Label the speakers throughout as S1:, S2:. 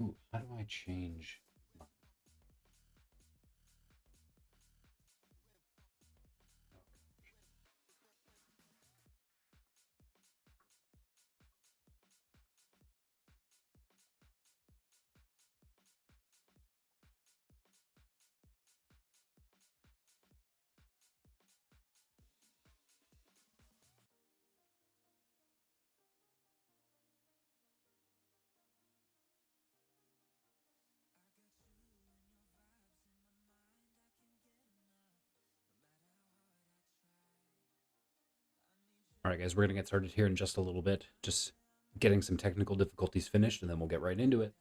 S1: Ooh, how do I change my... All right, guys, we're going to get started here in just a little bit. Just getting some technical difficulties finished, and then we'll get right into it.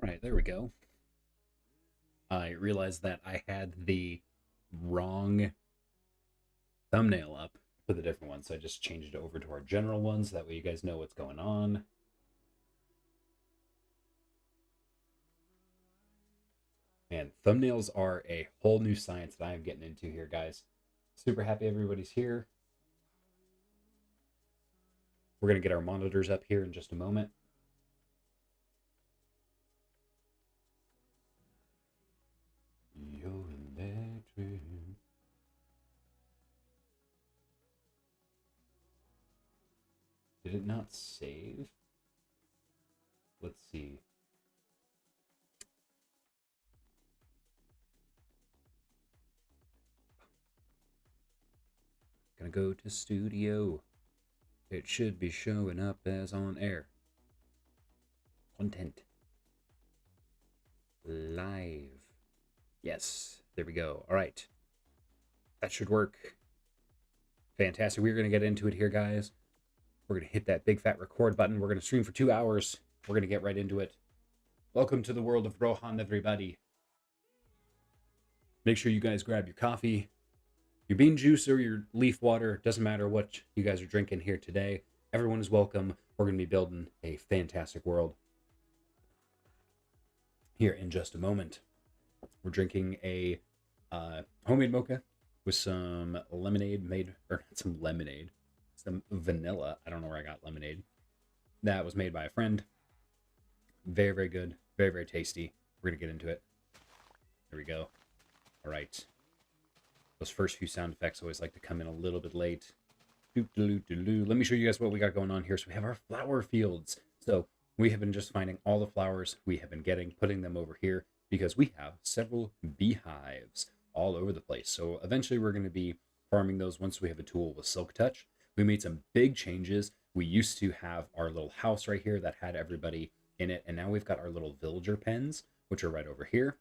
S1: All right, there we go. I realized that I had the wrong thumbnail up for the different one, so I just changed it over to our general ones. That way you guys know what's going on. And thumbnails are a whole new science that I am getting into here, guys. Super happy everybody's here. We're going to get our monitors up here in just a moment. You're electric. Did it not save? Let's see. Gonna go to studio. It should be showing up as on air. Content. Live. Yes, there we go. All right. That should work. Fantastic. We're going to get into it here, guys. We're going to hit that big fat record button. We're going to stream for 2 hours. We're going to get right into it. Welcome to the world of Rohan, everybody. Make sure you guys grab your coffee, your bean juice, or your leaf water. Doesn't matter what you guys are drinking here today. Everyone is welcome. We're going to be building a fantastic world here in just a moment. We're drinking a Homemade mocha with some lemonade made, or not some lemonade, some vanilla. I don't know where I got lemonade. That was made by a friend. Very, very good. Very, very tasty. We're going to get into it. There we go. All right. Those first few sound effects always like to come in a little bit late. Let me show you guys what we got going on here. So we have our flower fields. So we have been just finding all the flowers we have been getting, putting them over here because we have several beehives all over the place. So eventually we're going to be farming those once we have a tool with Silk Touch. We made some big changes. We used to have our little house right here that had everybody in it. And now we've got our little villager pens, which are right over here.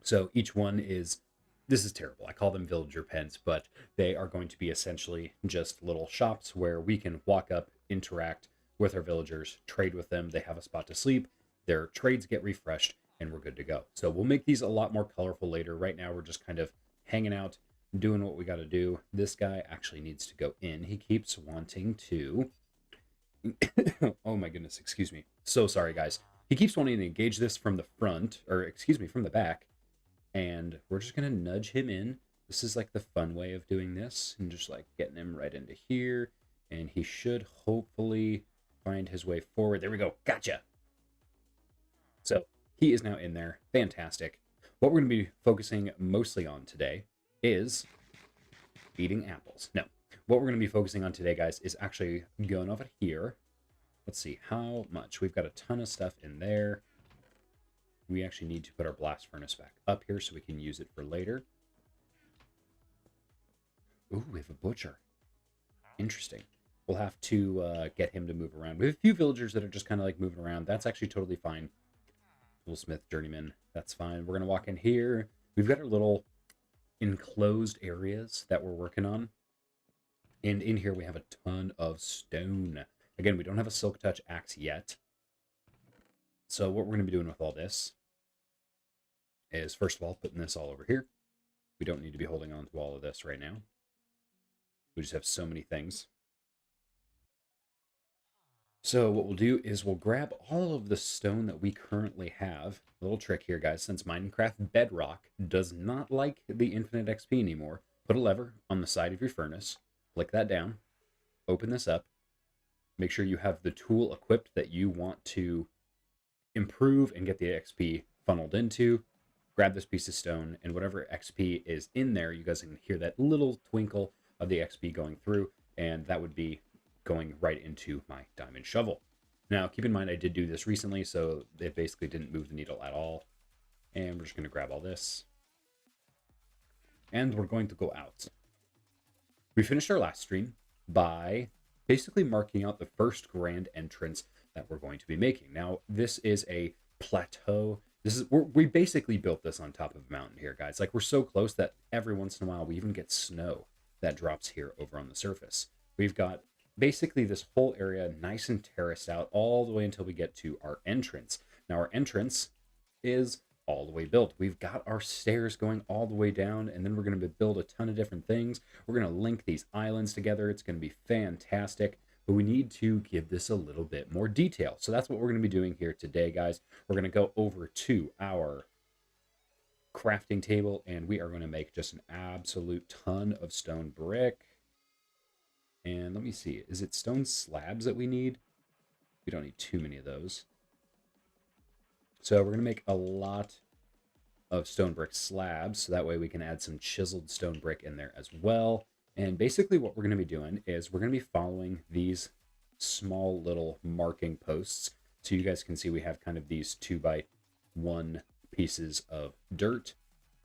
S1: So each one is, this is terrible. I call them villager pens, but they are going to be essentially just little shops where we can walk up, interact with our villagers, trade with them. They have a spot to sleep. Their trades get refreshed and we're good to go. So we'll make these a lot more colorful later. Right now, we're just kind of hanging out, doing what we got to do. This guy actually needs to go in. He keeps wanting to, oh my goodness, excuse me. So sorry, guys. He keeps wanting to engage this from the front, or excuse me, from the back. And we're just going to nudge him in. This is like the fun way of doing this. And just like getting him right into here. And he should hopefully find his way forward. There we go. Gotcha. So he is now in there. Fantastic. What we're going to be focusing mostly on today is eating apples. No. What we're going to be focusing on today, guys, is actually going over here. Let's see how much. We've got a ton of stuff in there. We actually need to put our blast furnace back up here so we can use it for later. Ooh, we have a butcher. Interesting. We'll have to get him to move around. We have a few villagers that are just kind of like moving around. That's actually totally fine. Toolsmith, journeyman, that's fine. We're going to walk in here. We've got our little enclosed areas that we're working on. And in here we have a ton of stone. Again, we don't have a Silk Touch axe yet. So what we're going to be doing with all this is, first of all, putting this all over here. We don't need to be holding on to all of this right now. We just have so many things. So what we'll do is we'll grab all of the stone that we currently have. A little trick here, guys. Since Minecraft Bedrock does not like the infinite XP anymore, put a lever on the side of your furnace. Flick that down. Open this up. Make sure you have the tool equipped that you want to improve and get the XP funneled into. Grab this piece of stone, and whatever XP is in there, you guys can hear that little twinkle of the XP going through, and that would be going right into my diamond shovel. Now, keep in mind, I did do this recently, so it basically didn't move the needle at all. And we're just going to grab all this. And we're going to go out. We finished our last stream by basically marking out the first grand entrance that we're going to be making. Now, this is a plateau. We basically built this on top of a mountain here, guys. Like, we're so close that every once in a while we even get snow that drops here over on the surface. We've got basically this whole area nice and terraced out all the way until we get to our entrance. Now, our entrance is all the way built. We've got our stairs going all the way down, and then we're going to build a ton of different things. We're going to link these islands together. It's going to be fantastic. But we need to give this a little bit more detail. So that's what we're going to be doing here today, guys. We're going to go over to our crafting table, and we are going to make just an absolute ton of stone brick. And let me see, is it stone slabs that we need? We don't need too many of those. So we're going to make a lot of stone brick slabs, so that way we can add some chiseled stone brick in there as well. And basically what we're going to be doing is we're going to be following these small little marking posts. So you guys can see we have kind of these 2x1 pieces of dirt.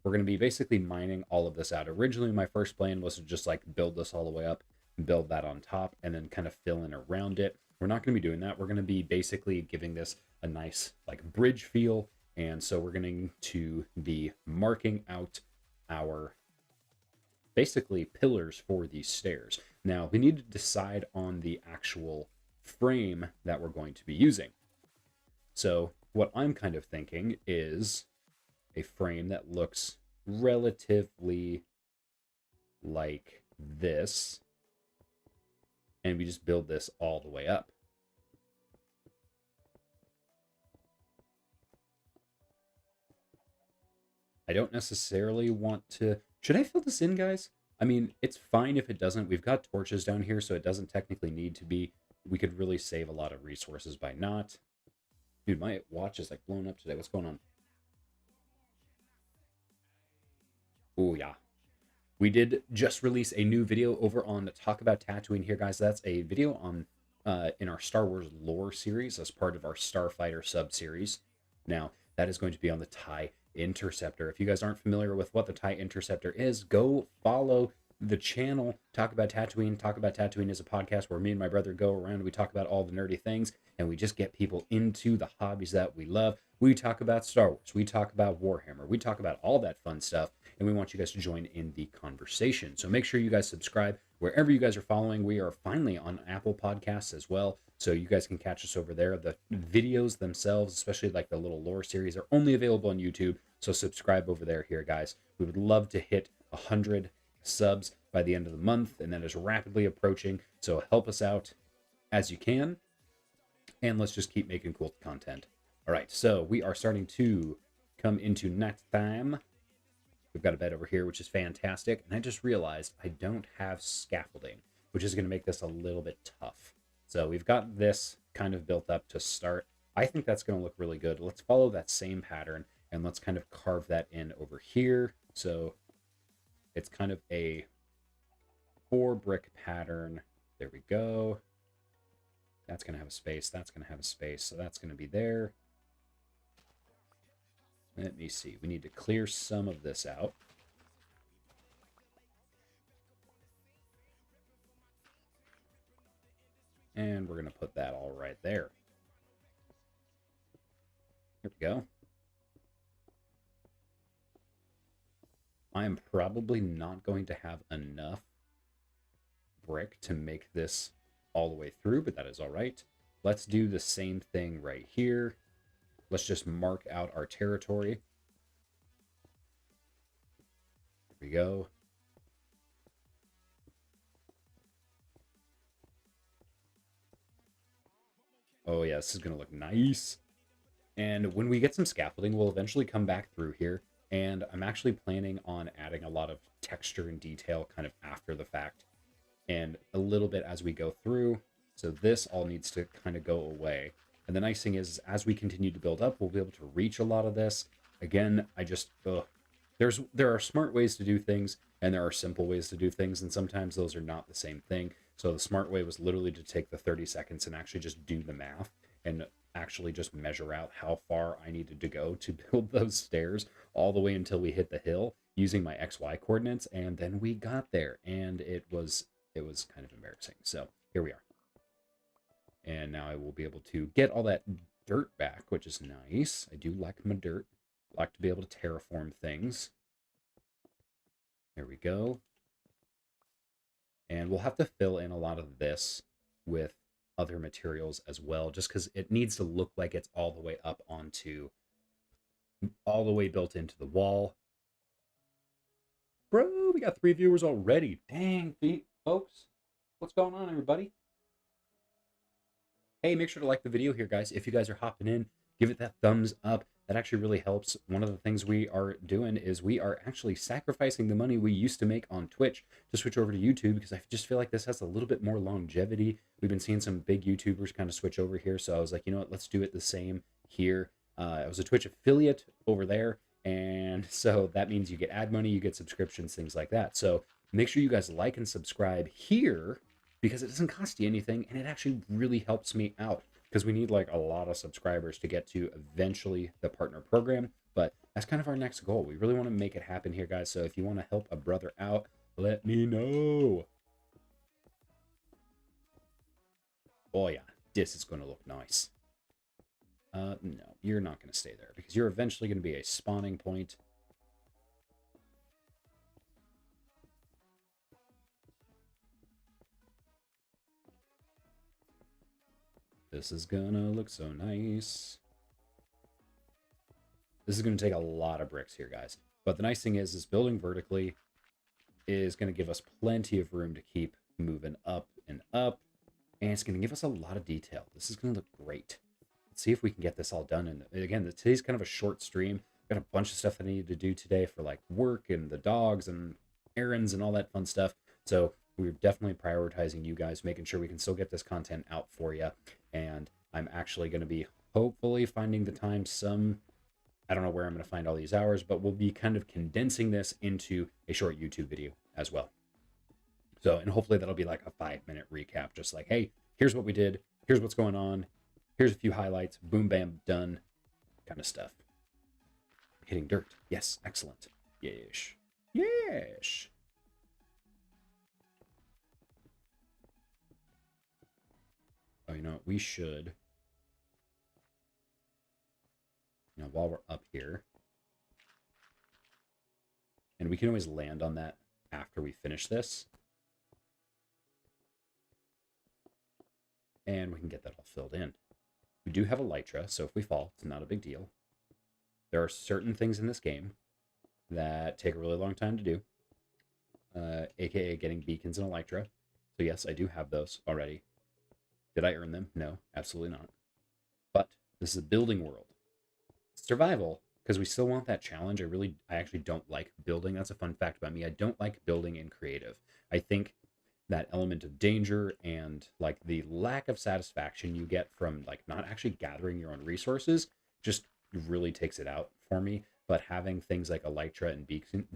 S1: We're going to be basically mining all of this out. Originally, my first plan was to just like build this all the way up, build that on top, and then kind of fill in around it. We're not going to be doing that. We're going to be basically giving this a nice like bridge feel. And so we're going to be marking out our basically pillars for these stairs. Now, we need to decide on the actual frame that we're going to be using. So what I'm kind of thinking is a frame that looks relatively like this. And we just build this all the way up. I don't necessarily want to... Should I fill this in, guys? I mean, it's fine if it doesn't. We've got torches down here, so it doesn't technically need to be. We could really save a lot of resources by not. Dude, my watch is like blown up today. What's going on? Oh, yeah. We did just release a new video over on Talk About Tatooine here, guys. That's a video on in our Star Wars lore series as part of our Starfighter sub-series. Now, that is going to be on the TIE Interceptor. If you guys aren't familiar with what the TIE Interceptor is, go follow the channel Talk About Tatooine. Talk About Tatooine is a podcast where me and my brother go around and we talk about all the nerdy things and we just get people into the hobbies that we love. We talk about Star Wars, we talk about Warhammer, we talk about all that fun stuff, and we want you guys to join in the conversation. So make sure you guys subscribe wherever you guys are following. We are finally on Apple Podcasts as well, so you guys can catch us over there. The videos themselves, especially like the little lore series, are only available on YouTube, so subscribe over there here, guys. We would love to hit 100 subs by the end of the month, and that is rapidly approaching, so help us out as you can, and let's just keep making cool content. All right, so we are starting to come into night time. We've got a bed over here, which is fantastic, and I just realized I don't have scaffolding, which is going to make this a little bit tough. So we've got this kind of built up to start. I think that's going to look really good. Let's follow that same pattern, and let's kind of carve that in over here. So it's kind of a 4-brick pattern. There we go. That's going to have a space. That's going to have a space. So that's going to be there. Let me see. We need to clear some of this out. And we're going to put that all right there. Here we go. I am probably not going to have enough brick to make this all the way through, but that is all right. Let's do the same thing right here. Let's just mark out our territory. Here we go. Oh yeah, this is going to look nice. And when we get some scaffolding, we'll eventually come back through here. And I'm actually planning on adding a lot of texture and detail kind of after the fact and a little bit as we go through. So this all needs to kind of go away. And the nice thing is, as we continue to build up, we'll be able to reach a lot of this. Again, there are smart ways to do things, and there are simple ways to do things, and sometimes those are not the same thing. So the smart way was literally to take the 30 seconds and actually just do the math and actually just measure out how far I needed to go to build those stairs all the way until we hit the hill using my XY coordinates, and then we got there, and it was kind of embarrassing. So here we are. And now I will be able to get all that dirt back, which is nice. I do like my dirt. I like to be able to terraform things. There we go. And we'll have to fill in a lot of this with other materials as well, just because it needs to look like it's all the way up onto, all the way built into the wall. Bro, we got 3 viewers already. Dang, folks. What's going on, everybody? Hey, make sure to like the video here, guys. If you guys are hopping in, give it that thumbs up. That actually really helps. One of the things we are doing is we are actually sacrificing the money we used to make on Twitch to switch over to YouTube, because I just feel like this has a little bit more longevity. We've been seeing some big YouTubers kind of switch over here, so I was like, you know what, let's do it the same here. I was a Twitch affiliate over there, and so that means you get ad money, you get subscriptions, things like that. So make sure you guys like and subscribe here, because it doesn't cost you anything, and it actually really helps me out, because we need like a lot of subscribers to get to eventually the partner program. But that's kind of our next goal. We really want to make it happen here, guys. So if you want to help a brother out, let me know. Oh yeah, this is going to look nice. No, you're not going to stay there, because you're eventually going to be a spawning point. This is gonna look so nice. This is gonna take a lot of bricks here, guys. But the nice thing is building vertically is gonna give us plenty of room to keep moving up and up. And it's gonna give us a lot of detail. This is gonna look great. Let's see if we can get this all done. And again, today's kind of a short stream. got a bunch of stuff that I need to do today for like work and the dogs and errands and all that fun stuff. So we're definitely prioritizing you guys, making sure we can still get this content out for you. And I'm actually going to be hopefully finding the time I don't know where I'm going to find all these hours, but we'll be kind of condensing this into a short YouTube video as well. So, and hopefully that'll be like a 5-minute recap, just like, hey, here's what we did, here's what's going on, here's a few highlights, boom, bam, done, kind of stuff. Hitting dirt. Yes, excellent. Yes. Yes. Oh, you know what? We should, while we're up here, and we can always land on that after we finish this. And we can get that all filled in. We do have elytra, so if we fall, it's not a big deal. There are certain things in this game that take a really long time to do, aka getting beacons and elytra. So yes, I do have those already. Did I earn them? No, absolutely not. But this is a building world. Survival, because we still want that challenge. I actually don't like building. That's a fun fact about me. I don't like building in creative. I think that element of danger and like the lack of satisfaction you get from like not actually gathering your own resources just really takes it out for me. But having things like elytra and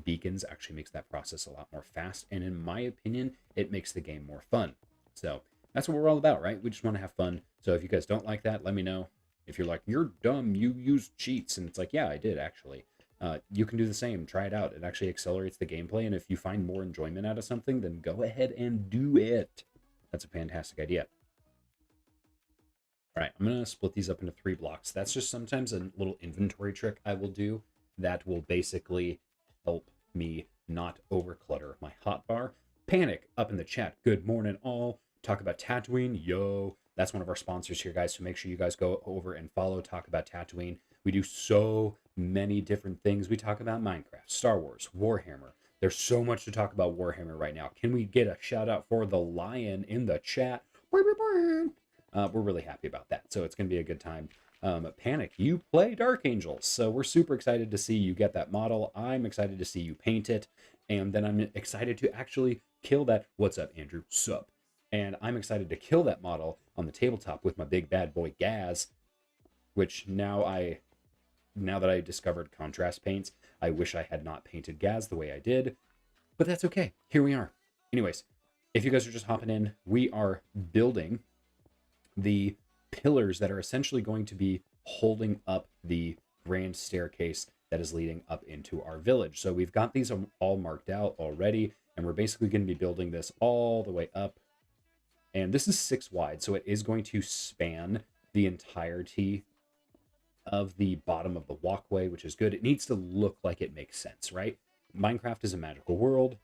S1: beacons actually makes that process a lot more fast, and in my opinion it makes the game more fun. So that's what we're all about, right? We just want to have fun. So if you guys don't like that, let me know. If you're like, you're dumb, you use cheats, and it's like, yeah, I did actually. You can do the same. Try it out. It actually accelerates the gameplay, and if you find more enjoyment out of something, then go ahead and do it. That's a fantastic idea. All right, I'm going to split these up into 3 blocks. That's just sometimes a little inventory trick I will do that will basically help me not overclutter my hotbar. Panic up in the chat. Good morning, all. Talk about Tatooine. Yo. That's one of our sponsors here, guys. So make sure you guys go over and follow Talk About Tatooine. We do so many different things. We talk about Minecraft, Star Wars, Warhammer. There's so much to talk about Warhammer right now. Can we get a shout out for the lion in the chat? We're really happy about that. So it's going to be a good time. Panic, you play Dark Angels. So we're super excited to see you get that model. I'm excited to see you paint it. And then I'm excited to actually kill that. What's up, Andrew? Sup? And I'm excited to kill that model on the tabletop with my big bad boy Gaz, which now that I discovered contrast paints, I wish I had not painted Gaz the way I did, but that's okay. Here we are. Anyways, if you guys are just hopping in, we are building the pillars that are essentially going to be holding up the grand staircase that is leading up into our village. So we've got these all marked out already, and we're basically going to be building this all the way up. And this is 6 wide, so it is going to span the entirety of the bottom of the walkway, which is good. It needs to look like it makes sense, right? Minecraft is a magical world.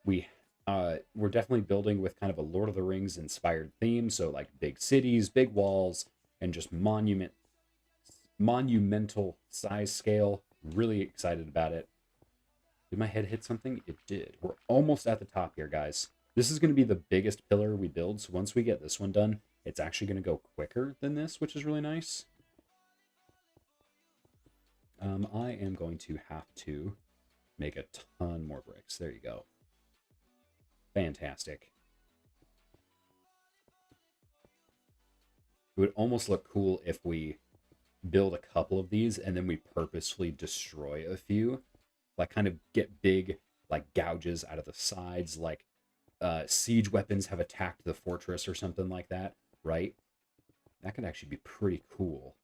S1: We're definitely building with kind of a Lord of the Rings inspired theme, so like big cities, big walls, and just monumental size scale. Really excited about it. Did my head hit something? It did. We're almost at the top here, guys. This is going to be the biggest pillar we build, so once we get this one done, it's actually going to go quicker than this, which is really nice. I am going to have to make a ton more bricks. There you go. Fantastic. It would almost look cool if we build a couple of these and then we purposefully destroy a few. Like kind of get big like gouges out of the sides, like siege weapons have attacked the fortress or something like that, right? That could actually be pretty cool.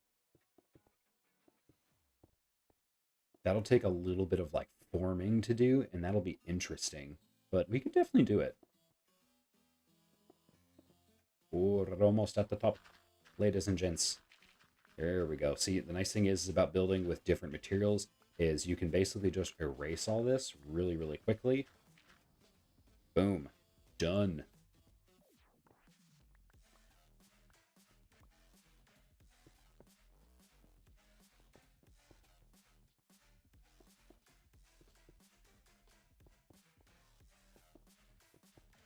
S1: That'll take a little bit of like forming to do, and that'll be interesting, but we could definitely do it. We're almost at the top, ladies and gents. There we go. See, the nice thing is about building with different materials is you can basically just erase all this really, really quickly. Boom. Done.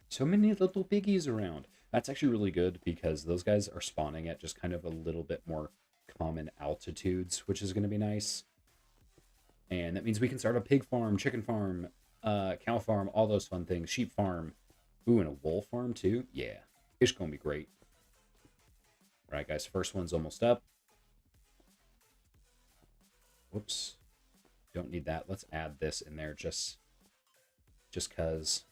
S1: So many little piggies around. That's actually really good because those guys are spawning at just kind of a little bit more common altitudes, which is going to be nice. And that means we can start a pig farm, chicken farm, cow farm, all those fun things, sheep farm. Ooh, and a wool farm too? Yeah. It's gonna be great. All right, guys, first one's almost up. Whoops. Don't need that. Let's add this in there just because.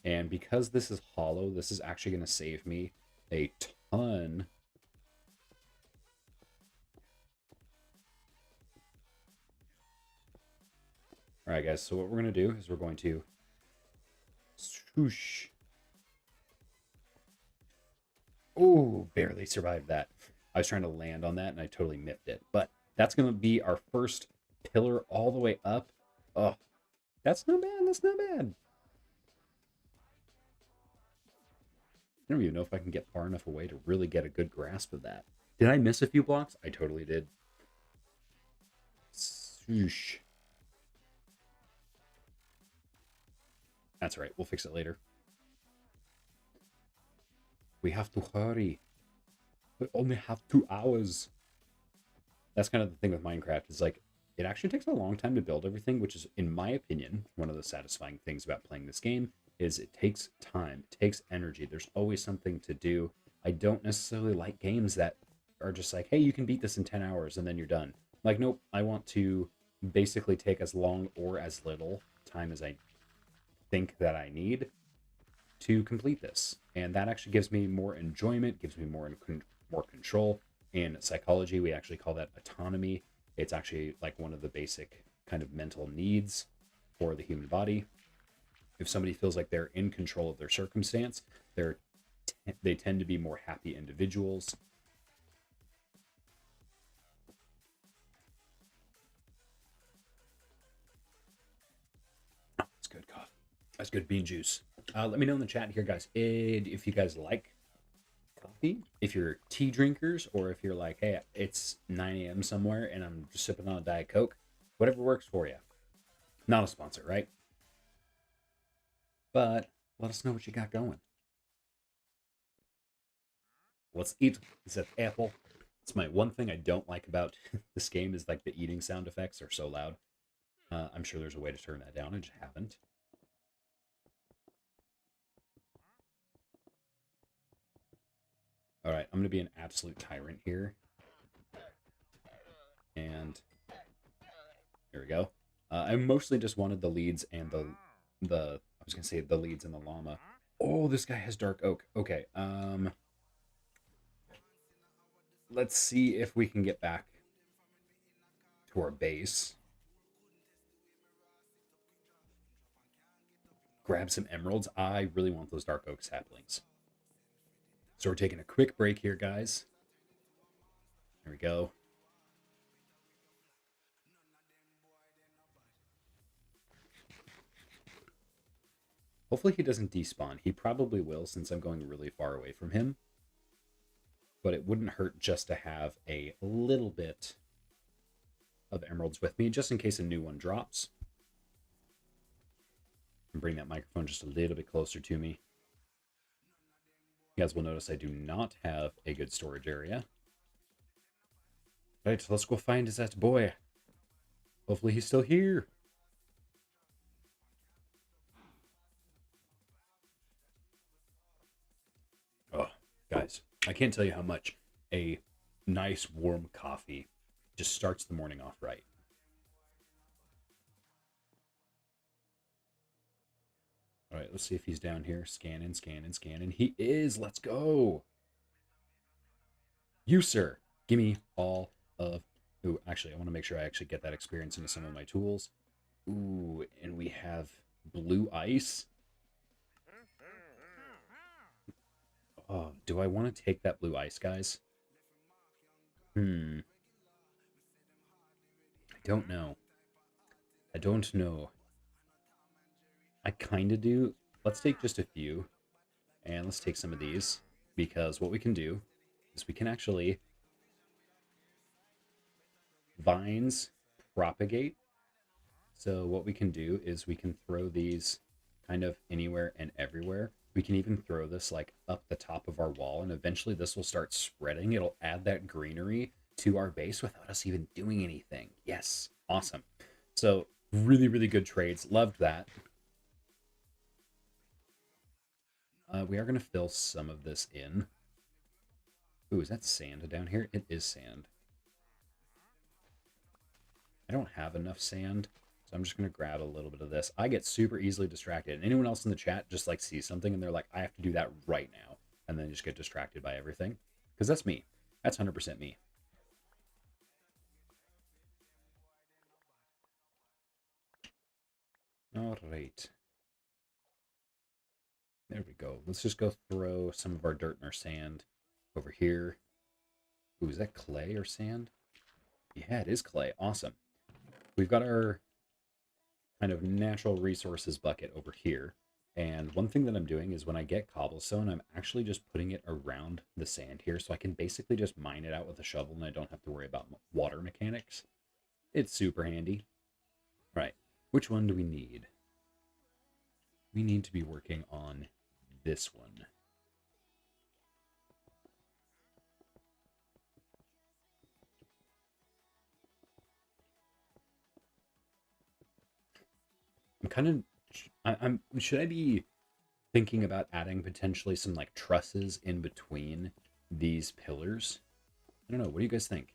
S1: And because this is hollow, this is actually going to save me a ton. All right, guys, so what we're going to do is we're going to swoosh. Oh, barely survived that. I was trying to land on that and I totally miffed it. But that's going to be our first pillar all the way up. Oh, that's not bad. That's not bad. I don't even know if I can get far enough away to really get a good grasp of that. Did I miss a few blocks? I totally did. Swoosh. That's right. We'll fix it later. We have to hurry. We only have 2 hours. That's kind of the thing with Minecraft is like, it actually takes a long time to build everything, which is, in my opinion, one of the satisfying things about playing this game is it takes time, it takes energy. There's always something to do. I don't necessarily like games that are just like, hey, you can beat this in 10 hours and then you're done. Like, nope, I want to basically take as long or as little time as I think that I need to complete this. And that actually gives me more enjoyment, gives me more control. In psychology, we actually call that autonomy. It's actually like one of the basic kind of mental needs for the human body. If somebody feels like they're in control of their circumstance, they tend to be more happy individuals. That's good coffee. That's good bean juice. Let me know in the chat here, guys, if you guys like coffee, if you're tea drinkers, or if you're like, hey, it's 9 a.m. somewhere and I'm just sipping on a Diet Coke, whatever works for you. Not a sponsor, right? But let us know what you got going. Let's eat. Is that apple? It's my one thing I don't like about this game is like the eating sound effects are so loud. I'm sure there's a way to turn that down. I just haven't. All right, I'm going to be an absolute tyrant here. And there we go. I mostly just wanted the leads and I was going to say the leads and the llama. Oh, this guy has dark oak. Okay. Let's see if we can get back to our base. Grab some emeralds. I really want those dark oak saplings. So we're taking a quick break here, guys. There we go. Hopefully he doesn't despawn. He probably will since I'm going really far away from him. But it wouldn't hurt just to have a little bit of emeralds with me, just in case a new one drops. And bring that microphone just a little bit closer to me. You guys will notice I do not have a good storage area. Right, let's go find that boy. Hopefully he's still here. Oh, guys, I can't tell you how much a nice warm coffee just starts the morning off right. All right, let's see if he's down here. Scanning, scanning, scanning. He is. Let's go. You, sir. Give me all of... Ooh, actually, I want to make sure I actually get that experience into some of my tools. Ooh, and we have blue ice. Oh, do I want to take that blue ice, guys? I don't know. I don't know. I kind of do. Let's take just a few. And let's take some of these. Because what we can do is we can actually... Vines propagate. So what we can do is we can throw these kind of anywhere and everywhere. We can even throw this like up the top of our wall, and eventually this will start spreading. It'll add that greenery to our base without us even doing anything. Yes, awesome. So really, really good trades. Loved that. We are going to fill some of this in. Ooh, is that sand down here? It is sand. I don't have enough sand, so I'm just going to grab a little bit of this. I get super easily distracted. And anyone else in the chat just like sees something and they're like, I have to do that right now. And then just get distracted by everything. Because that's me. That's 100% me. All right. There we go. Let's just go throw some of our dirt and our sand over here. Ooh, is that clay or sand? Yeah, it is clay. Awesome. We've got our kind of natural resources bucket over here. And one thing that I'm doing is when I get cobblestone, I'm actually just putting it around the sand here. So I can basically just mine it out with a shovel and I don't have to worry about water mechanics. It's super handy. Right. Which one do we need? We need to be working on this one. I'm should I be thinking about adding potentially some like trusses in between these pillars? I don't know. What do you guys think?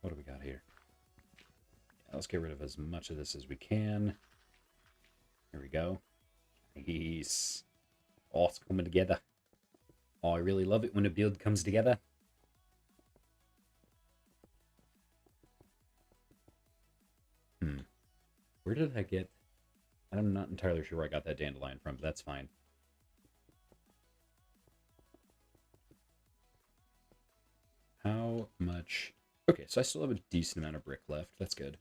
S1: What do we got here? Yeah, let's get rid of as much of this as we can. Here we go. Nice. Oh, it's coming together. Oh, I really love it when a build comes together. Where did I get... I'm not entirely sure where I got that dandelion from, but that's fine. How much... Okay, so I still have a decent amount of brick left. That's good.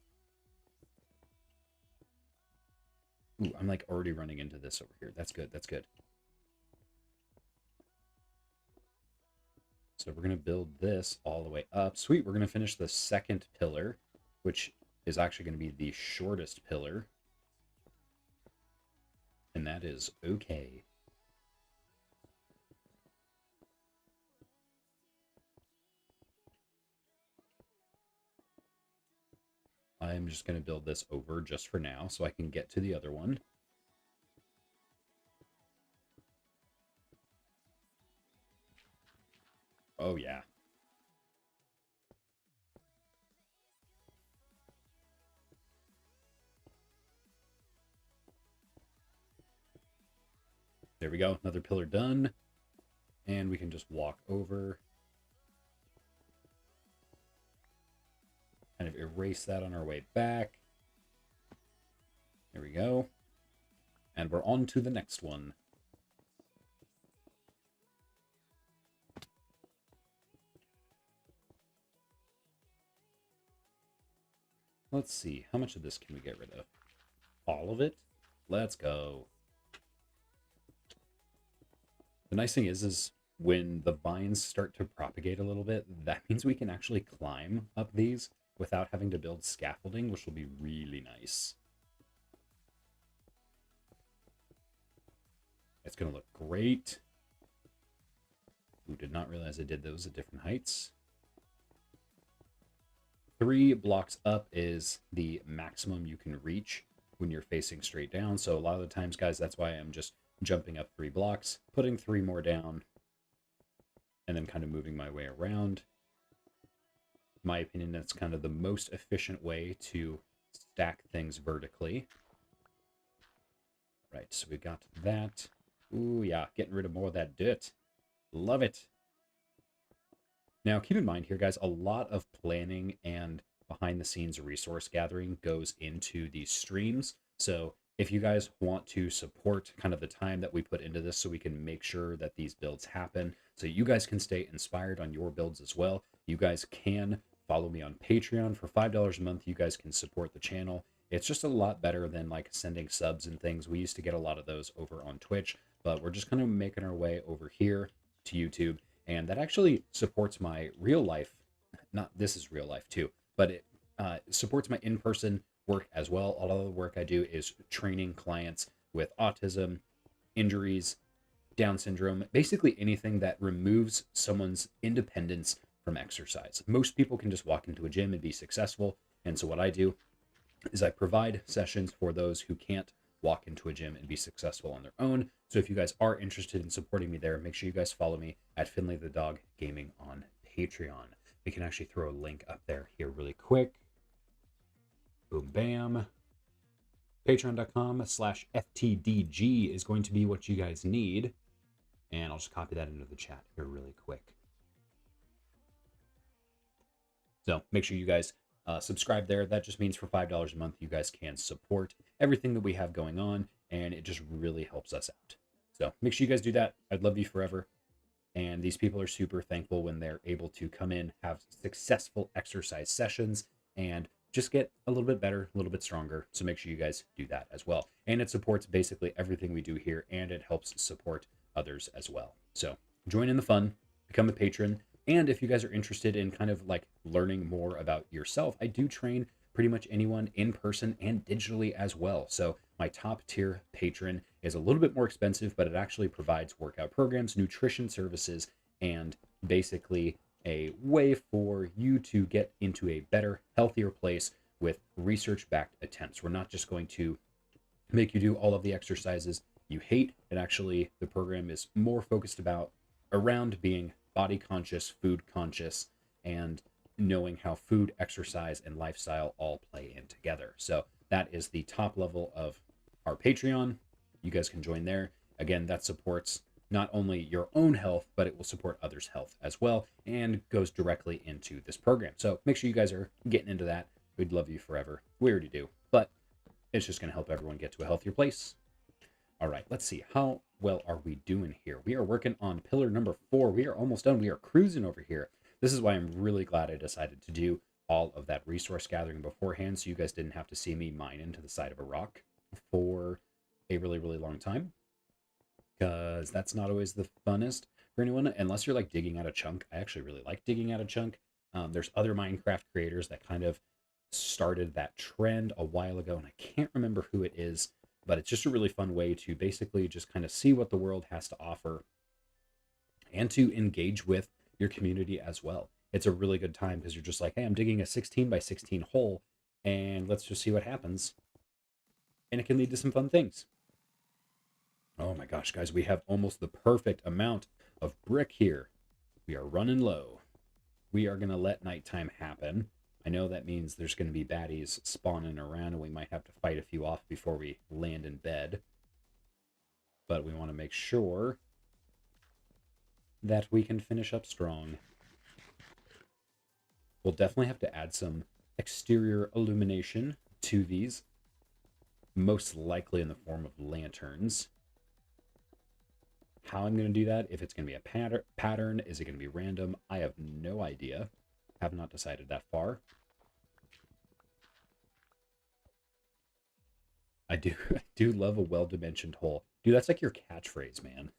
S1: Ooh, I'm like already running into this over here. That's good, that's good. So we're going to build this all the way up. Sweet, we're going to finish the second pillar, which is actually going to be the shortest pillar. And that is okay. I'm just going to build this over just for now so I can get to the other one. Oh, yeah. There we go. Another pillar done. And we can just walk over. Kind of erase that on our way back. There we go. And we're on to the next one. Let's see. How much of this can we get rid of? All of it? Let's go. The nice thing is when the vines start to propagate a little bit, that means we can actually climb up these without having to build scaffolding, which will be really nice. It's going to look great. Ooh, did not realize I did those at different heights. 3 blocks up is the maximum you can reach when you're facing straight down. So a lot of the times, guys, that's why I'm just jumping up 3 blocks, putting 3 more down, and then kind of moving my way around. In my opinion, that's kind of the most efficient way to stack things vertically. Right, so we got that. Ooh, yeah, getting rid of more of that dirt. Love it. Now, keep in mind here, guys, a lot of planning and behind-the-scenes resource gathering goes into these streams. So if you guys want to support kind of the time that we put into this so we can make sure that these builds happen, so you guys can stay inspired on your builds as well, you guys can follow me on Patreon. For $5 a month, you guys can support the channel. It's just a lot better than like sending subs and things. We used to get a lot of those over on Twitch, but we're just kind of making our way over here to YouTube. And that actually supports my real life not this is real life too, but it supports my in-person work as well. A lot of the work I do is training clients with autism, injuries, Down syndrome, basically anything that removes someone's independence from exercise. Most people can just walk into a gym and be successful. And so what I do is I provide sessions for those who can't walk into a gym and be successful on their own. So if you guys are interested in supporting me there, make sure you guys follow me at Finley the Dog Gaming on Patreon. We can actually throw a link up there here really quick. Boom, bam. Patreon.com/FTDG is going to be what you guys need. And I'll just copy that into the chat here really quick. So make sure you guys subscribe there. That just means for $5 a month, you guys can support everything that we have going on, and it just really helps us out. So make sure you guys do that. I'd love you forever. And these people are super thankful when they're able to come in, have successful exercise sessions, and just get a little bit better, a little bit stronger. So make sure you guys do that as well. And it supports basically everything we do here, and it helps support others as well. So join in the fun, become a patron. And if you guys are interested in kind of like learning more about yourself, I do train pretty much anyone in person and digitally as well. So my top tier patron is a little bit more expensive, but it actually provides workout programs, nutrition services, and basically a way for you to get into a better, healthier place with research-backed attempts. We're not just going to make you do all of the exercises you hate. It actually, the program is more focused around being body conscious, food conscious, and knowing how food, exercise, and lifestyle all play in together. So that is the top level of our Patreon. You guys can join there. Again, that supports not only your own health, but it will support others' health as well, and goes directly into this program. So make sure you guys are getting into that. We'd love you forever. We already do, but it's just going to help everyone get to a healthier place. All right, let's see. How well are we doing here? We are working on pillar number 4. We are almost done. We are cruising over here. This is why I'm really glad I decided to do all of that resource gathering beforehand, so you guys didn't have to see me mine into the side of a rock for a really, really long time, because that's not always the funnest for anyone, unless you're like digging out a chunk. I actually really like digging out a chunk. There's other Minecraft creators that kind of started that trend a while ago, and I can't remember who it is, but it's just a really fun way to basically just kind of see what the world has to offer and to engage with your community as well. It's a really good time because you're just like, hey, I'm digging a 16 by 16 hole, and let's just see what happens. And it can lead to some fun things. Oh my gosh, guys, we have almost the perfect amount of brick here. We are running low. We are going to let nighttime happen. I know that means there's going to be baddies spawning around, and we might have to fight a few off before we land in bed. But we want to make sure that we can finish up strong. We'll definitely have to add some exterior illumination to these, most likely in the form of lanterns. How I'm going to do that, if it's going to be a pattern, is it going to be random? I have no idea. Have not decided that far. I do love a well-dimensioned hole. Dude, that's like your catchphrase, man.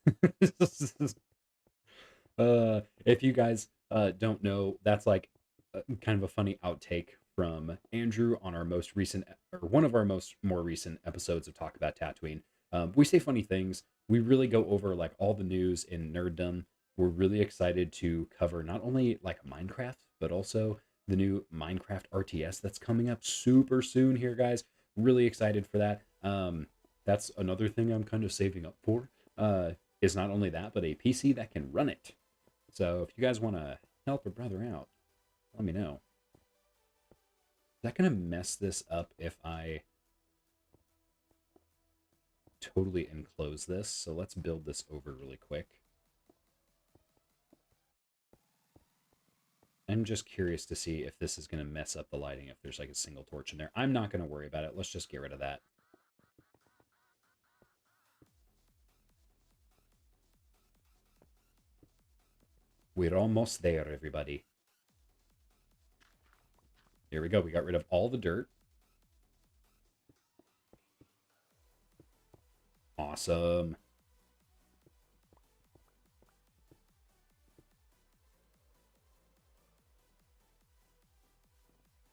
S1: If you guys don't know, that's like kind of a funny outtake from Andrew on our most recent, or one of our more recent episodes of Talk About Tatooine. We say funny things. We really go over like all the news in nerddom. We're really excited to cover not only like Minecraft, but also the new Minecraft RTS that's coming up super soon here, guys. Really excited for that. That's another thing I'm kind of saving up for, is not only that, but a PC that can run it. So if you guys want to help a brother out, let me know. Is that going to mess this up if I totally enclose this? So let's build this over really quick. I'm just curious to see if this is going to mess up the lighting, if there's like a single torch in there. I'm not going to worry about it. Let's just get rid of that. We're almost there, everybody. Here we go. We got rid of all the dirt. Awesome.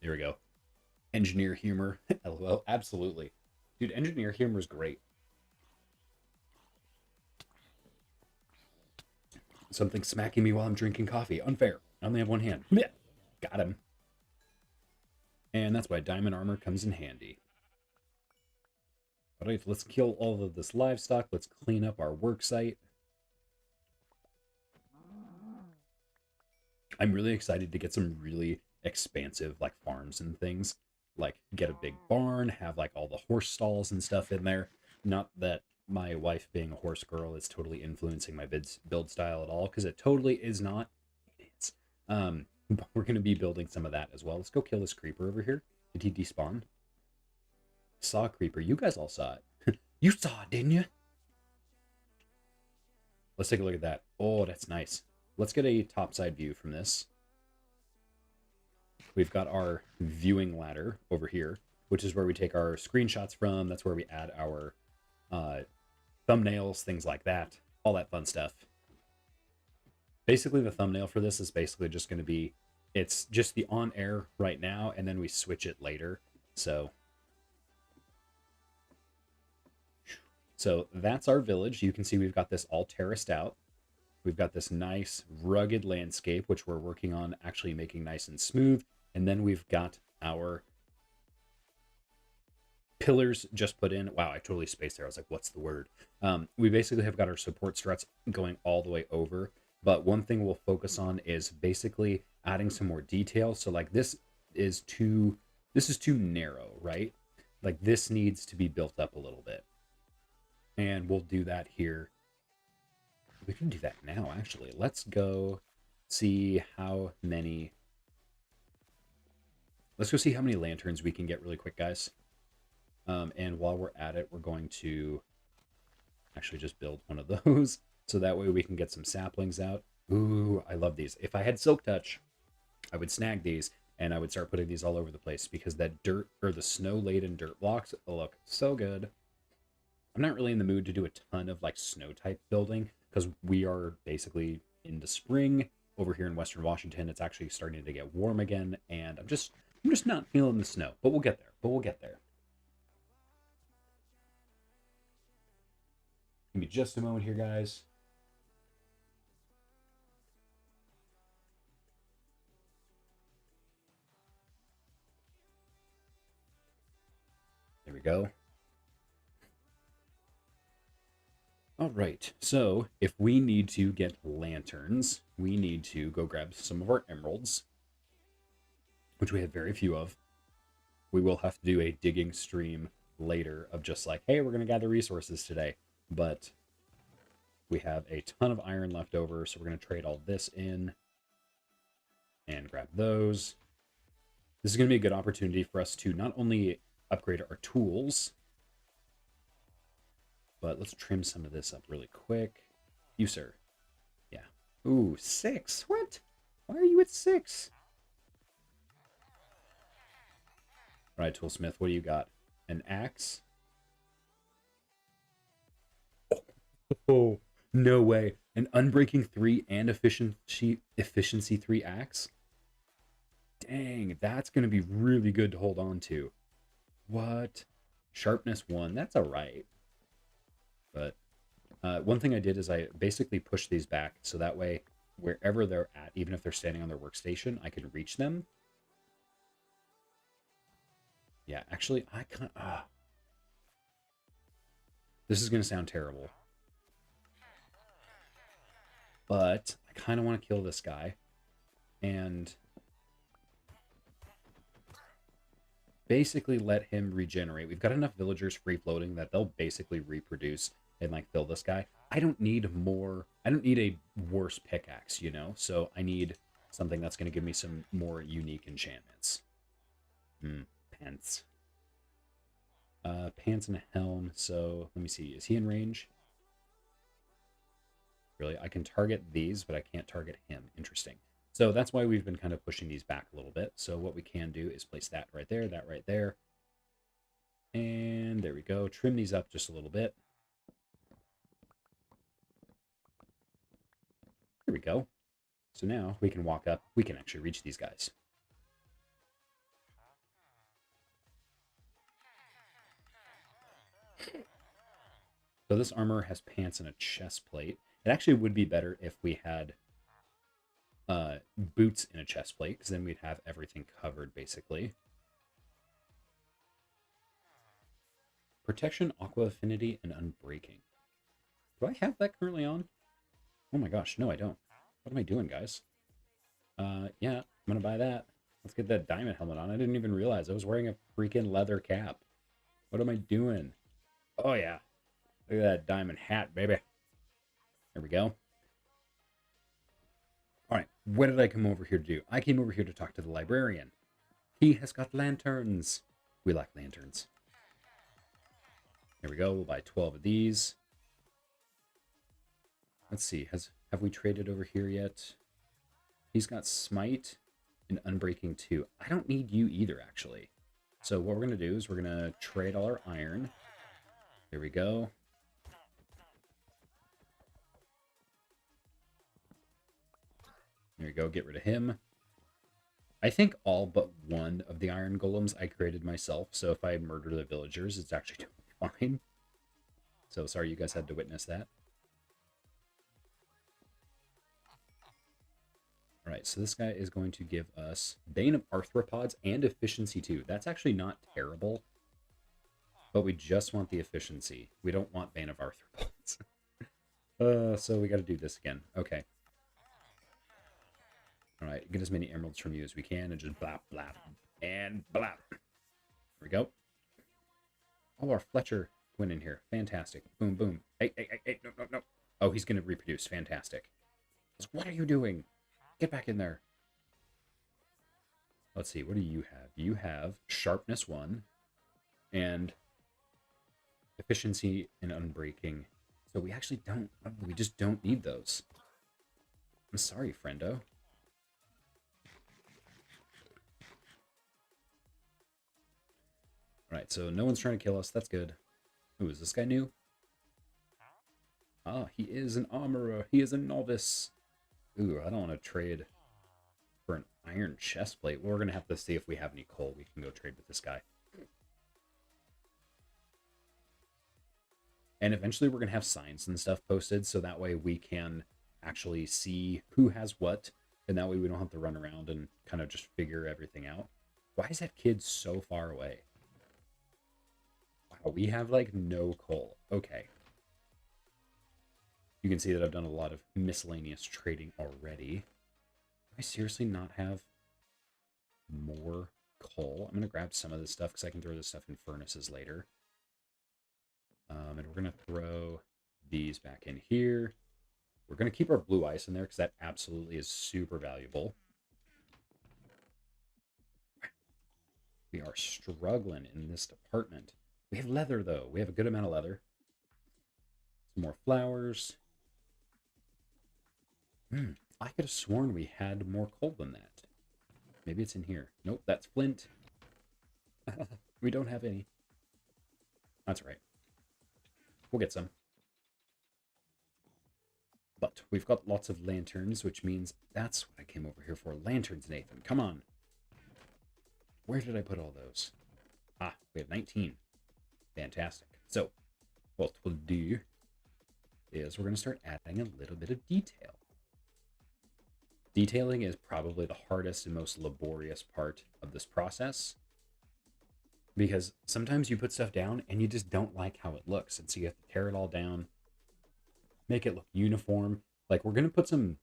S1: Here we go. Engineer humor. LOL. Absolutely. Dude, engineer humor is great. Something smacking me while I'm drinking coffee. Unfair. I only have one hand. Yeah. Got him. And that's why diamond armor comes in handy. All right, let's kill all of this livestock. Let's clean up our work site. I'm really excited to get some really expansive like farms and things. Like get a big barn, have like all the horse stalls and stuff in there. Not that my wife being a horse girl is totally influencing my build style at all, because it totally is not. It is. But we're going to be building some of that as well. Let's go kill this creeper over here. Did he despawn? Saw a creeper. You guys all saw it. You saw it, didn't you? Let's take a look at that. Oh, that's nice. Let's get a topside view from this. We've got our viewing ladder over here, which is where we take our screenshots from. That's where we add our thumbnails, things like that, all that fun stuff. Basically, the thumbnail for this is basically just going to be, it's just the on air right now, and then we switch it later. So that's our village. You can see we've got this all terraced out. We've got this nice rugged landscape, which we're working on actually making nice and smooth. And then we've got our pillars just put in. Wow, I totally spaced there. I was like, what's the word? We basically have got our support struts going all the way over. But one thing we'll focus on is basically adding some more detail. So like this is too narrow, right? Like this needs to be built up a little bit. And we'll do that here. We can do that now, actually. Let's go see how many... Let's go see how many lanterns we can get really quick, guys. And while we're at it, we're going to actually just build one of those. So that way we can get some saplings out. Ooh, I love these. If I had Silk Touch, I would snag these and I would start putting these all over the place, because that dirt, or the snow-laden dirt blocks, look so good. I'm not really in the mood to do a ton of like snow type building, because we are basically into spring over here in Western Washington. It's actually starting to get warm again, and I'm just not feeling the snow. But we'll get there. Give me just a moment here, guys. There we go. All right, so if we need to get lanterns, we need to go grab some of our emeralds, which we have very few of. We will have to do a digging stream later of just like, hey, we're going to gather resources today. But we have a ton of iron left over, so we're going to trade all this in and grab those. This is going to be a good opportunity for us to not only upgrade our tools, but let's trim some of this up really quick. You, sir. Yeah. Ooh, 6. What? Why are you at 6? All right, Toolsmith, what do you got? An axe? Oh, no way. An Unbreaking 3 and Efficiency 3 axe? Dang, that's going to be really good to hold on to. What? Sharpness 1. That's all right. But one thing I did is I basically pushed these back, so that way, wherever they're at, even if they're standing on their workstation, I can reach them. Yeah, actually, I can't... This is going to sound terrible. But I kind of want to kill this guy. And basically let him regenerate. We've got enough villagers free-floating that they'll basically reproduce and like fill this guy. I don't need more... I don't need a worse pickaxe, you know? So I need something that's going to give me some more unique enchantments. Pants. Pants and a helm. So let me see. Is he in range? Really? I can target these, but I can't target him. Interesting. So that's why we've been kind of pushing these back a little bit. So what we can do is place that right there, that right there. And there we go. Trim these up just a little bit. There we go. So now we can walk up. We can actually reach these guys. So this armor has pants and a chest plate. It actually would be better if we had boots and a chest plate, because then we'd have everything covered, basically. Protection, Aqua Affinity, and Unbreaking. Do I have that currently on? Oh my gosh, no I don't. What am I doing, guys? Yeah, I'm gonna buy that. Let's get that diamond helmet on. I didn't even realize I was wearing a freaking leather cap. What am I doing? Oh yeah. Look at that diamond hat, baby. There we go. All right, what did I come over here to do? I came over here to talk to the librarian. He has got lanterns. We like lanterns. There we go. We'll buy 12 of these. Let's see. Have we traded over here yet? He's got Smite and Unbreaking 2. I don't need you either, actually. So what we're going to do is we're going to trade all our iron. There we go. There we go. Get rid of him. I think all but one of the iron golems I created myself. So if I murder the villagers, it's actually totally fine. So sorry you guys had to witness that. All right, so this guy is going to give us Bane of Arthropods and Efficiency 2. That's actually not terrible, but we just want the efficiency. We don't want Bane of Arthropods. So we got to do this again. Okay. All right, get as many emeralds from you as we can and just blap, blap, and blap. There we go. Oh, our Fletcher went in here. Fantastic. Boom, boom. Hey, hey, hey, hey, no, no, no. Oh, he's going to reproduce. Fantastic. What are you doing? Get back in there. Let's see. What do you have? You have Sharpness 1 and Efficiency and Unbreaking. So we actually don't. We just don't need those. I'm sorry, friendo. Alright, so no one's trying to kill us. That's good. Ooh, is this guy new? Ah, he is an armorer. He is a novice. Ooh, I don't want to trade for an iron chest plate. Well, we're going to have to see if we have any coal. We can go trade with this guy. And eventually we're going to have signs and stuff posted, so that way we can actually see who has what, and that way we don't have to run around and kind of just figure everything out. Why is that kid so far away? Wow, we have, like, no coal. Okay. You can see that I've done a lot of miscellaneous trading already. Do I seriously not have more coal? I'm going to grab some of this stuff because I can throw this stuff in furnaces later. And we're going to throw these back in here. We're going to keep our blue ice in there because that absolutely is super valuable. We are struggling in this department. We have leather, though. We have a good amount of leather. Some more flowers. I could have sworn we had more coal than that. Maybe it's in here. Nope, that's flint. We don't have any. That's right. We'll get some. But we've got lots of lanterns, which means that's what I came over here for. Lanterns, Nathan. Come on. Where did I put all those? Ah, we have 19. Fantastic. So, what we'll do is we're going to start adding a little bit of detail. Detailing is probably the hardest and most laborious part of this process, because sometimes you put stuff down and you just don't like how it looks, and so you have to tear it all down, make it look uniform. Like, we're going to put some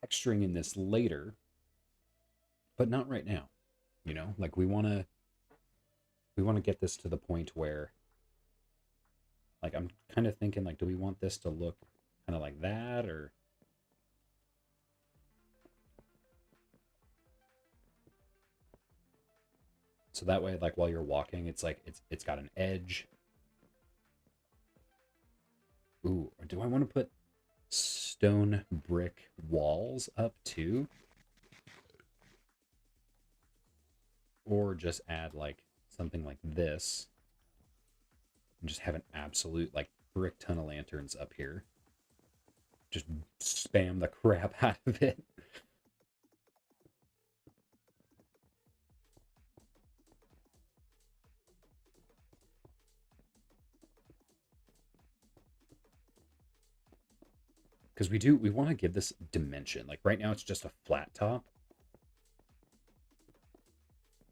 S1: texturing in this later, but not right now. You know, like, we want to get this to the point where, like, I'm kind of thinking, like, do we want this to look kind of like that, or so that way, like, while you're walking, it's like it's got an edge. Ooh, or do I want to put stone brick walls up too? Or just add, like, something like this and just have an absolute, like, brick ton of lanterns up here. Just spam the crap out of it. Because we want to give this dimension. Like right now it's just a flat top.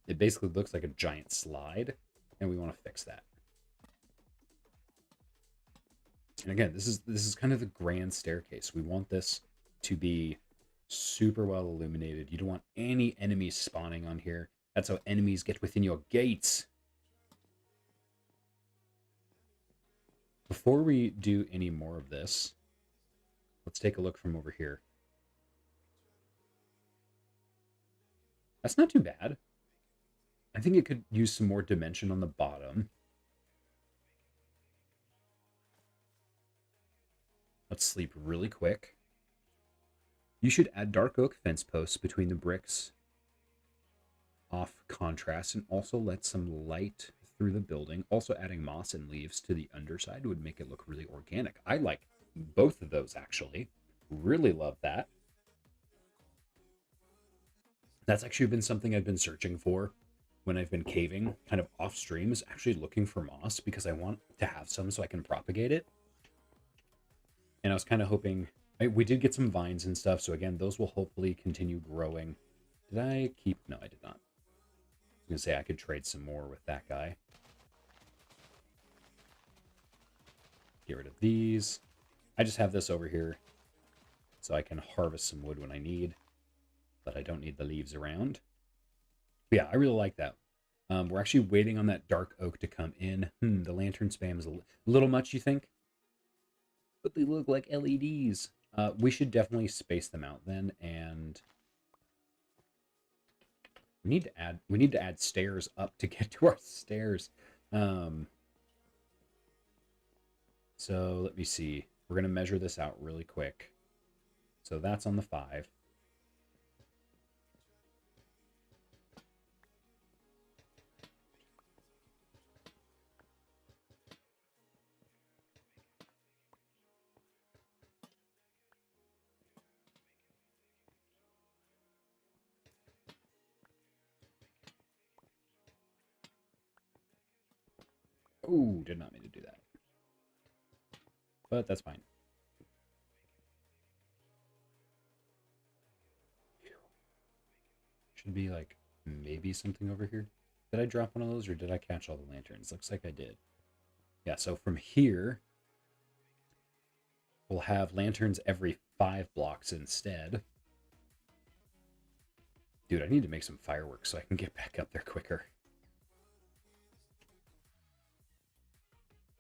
S1: It basically looks like a giant slide, and we want to fix that. And again, this is kind of the grand staircase. We want this to be super well illuminated. You don't want any enemies spawning on here. That's how enemies get within your gates. Before we do any more of this, let's take a look from over here. That's not too bad. I think it could use some more dimension on the bottom. Let's sleep really quick. You should add dark oak fence posts between the bricks off contrast and also let some light through the building. Also adding moss and leaves to the underside would make it look really organic. I like both of those actually. Really love that. That's actually been something I've been searching for when I've been caving kind of off stream, is actually looking for moss because I want to have some so I can propagate it. And I was kind of hoping, we did get some vines and stuff. So again, those will hopefully continue growing. Did I keep? No, I did not. I was going to say I could trade some more with that guy. Get rid of these. I just have this over here so I can harvest some wood when I need, but I don't need the leaves around. But yeah, I really like that. We're actually waiting on that dark oak to come in. The lantern spam is a little much, you think? But they look like LEDs. We should definitely space them out then, and we need to add stairs up to get to our stairs. So let me see. We're gonna measure this out really quick. So that's on the 5. Oh, did not mean to do that. But that's fine. Should be like maybe something over here. Did I drop one of those or did I catch all the lanterns? Looks like I did. Yeah, so from here, we'll have lanterns every 5 blocks instead. Dude, I need to make some fireworks so I can get back up there quicker.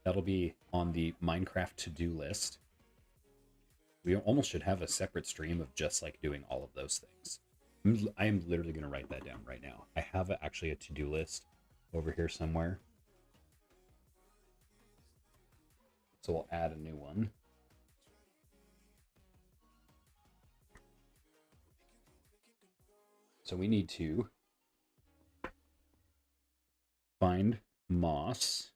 S1: That'll be on the Minecraft to-do list. We almost should have a separate stream of just like doing all of those things. I am literally going to write that down right now. I have actually a to-do list over here somewhere. So we'll add a new one. So we need to find moss.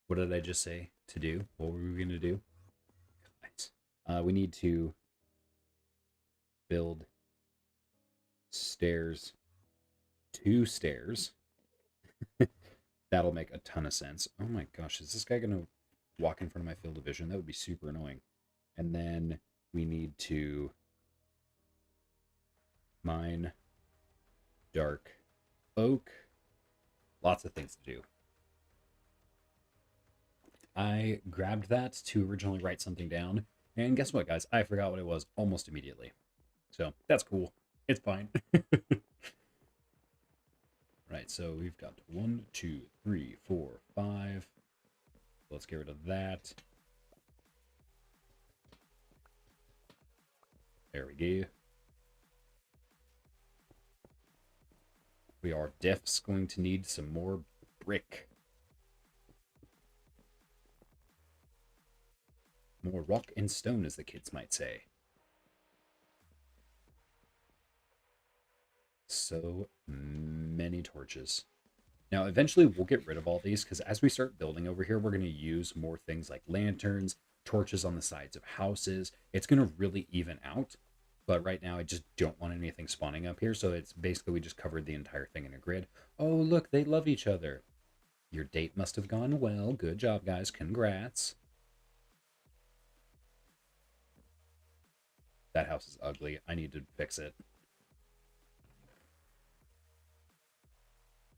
S1: What did I just say to do? What were we going to do? We need to build stairs, 2 stairs. That'll make a ton of sense. Oh my gosh, is this guy going to walk in front of my field of vision? That would be super annoying. And then we need to mine dark oak. Lots of things to do. I grabbed that to originally write something down. And guess what, guys? I forgot what it was almost immediately. So that's cool. It's fine. Right, so we've got 1, 2, 3, 4, 5. Let's get rid of that. There we go. We are defs going to need some more brick. More rock and stone, as the kids might say. So many torches. Now, eventually we'll get rid of all these because as we start building over here, we're going to use more things like lanterns, torches on the sides of houses. It's going to really even out. But right now, I just don't want anything spawning up here. So it's basically we just covered the entire thing in a grid. Oh, look, they love each other. Your date must have gone well. Good job, guys. Congrats. That house is ugly. I need to fix it.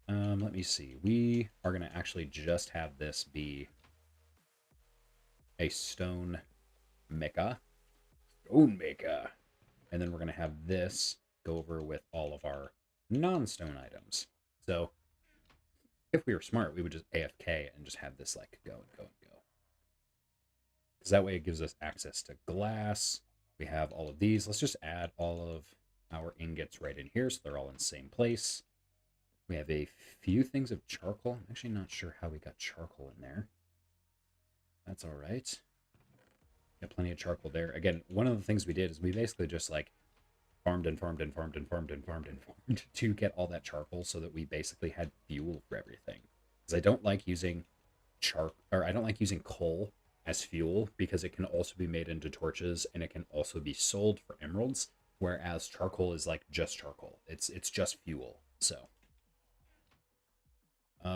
S1: Let me see. We are going to actually just have this be a stone mecha. Stone mecha. And then we're going to have this go over with all of our non-stone items. So if we were smart, we would just AFK and just have this like go and go and go. Because that way it gives us access to glass. We have all of these. Let's just add all of our ingots right in here so they're all in the same place. We have a few things of charcoal. I'm actually not sure how we got charcoal in there. That's all right. Got plenty of charcoal there. Again, one of the things we did is we basically just like farmed and farmed and farmed and farmed and farmed and farmed to get all that charcoal so that we basically had fuel for everything. Because I don't like using I don't like using coal as fuel because it can also be made into torches and it can also be sold for emeralds, whereas charcoal is like just charcoal. It's just fuel. So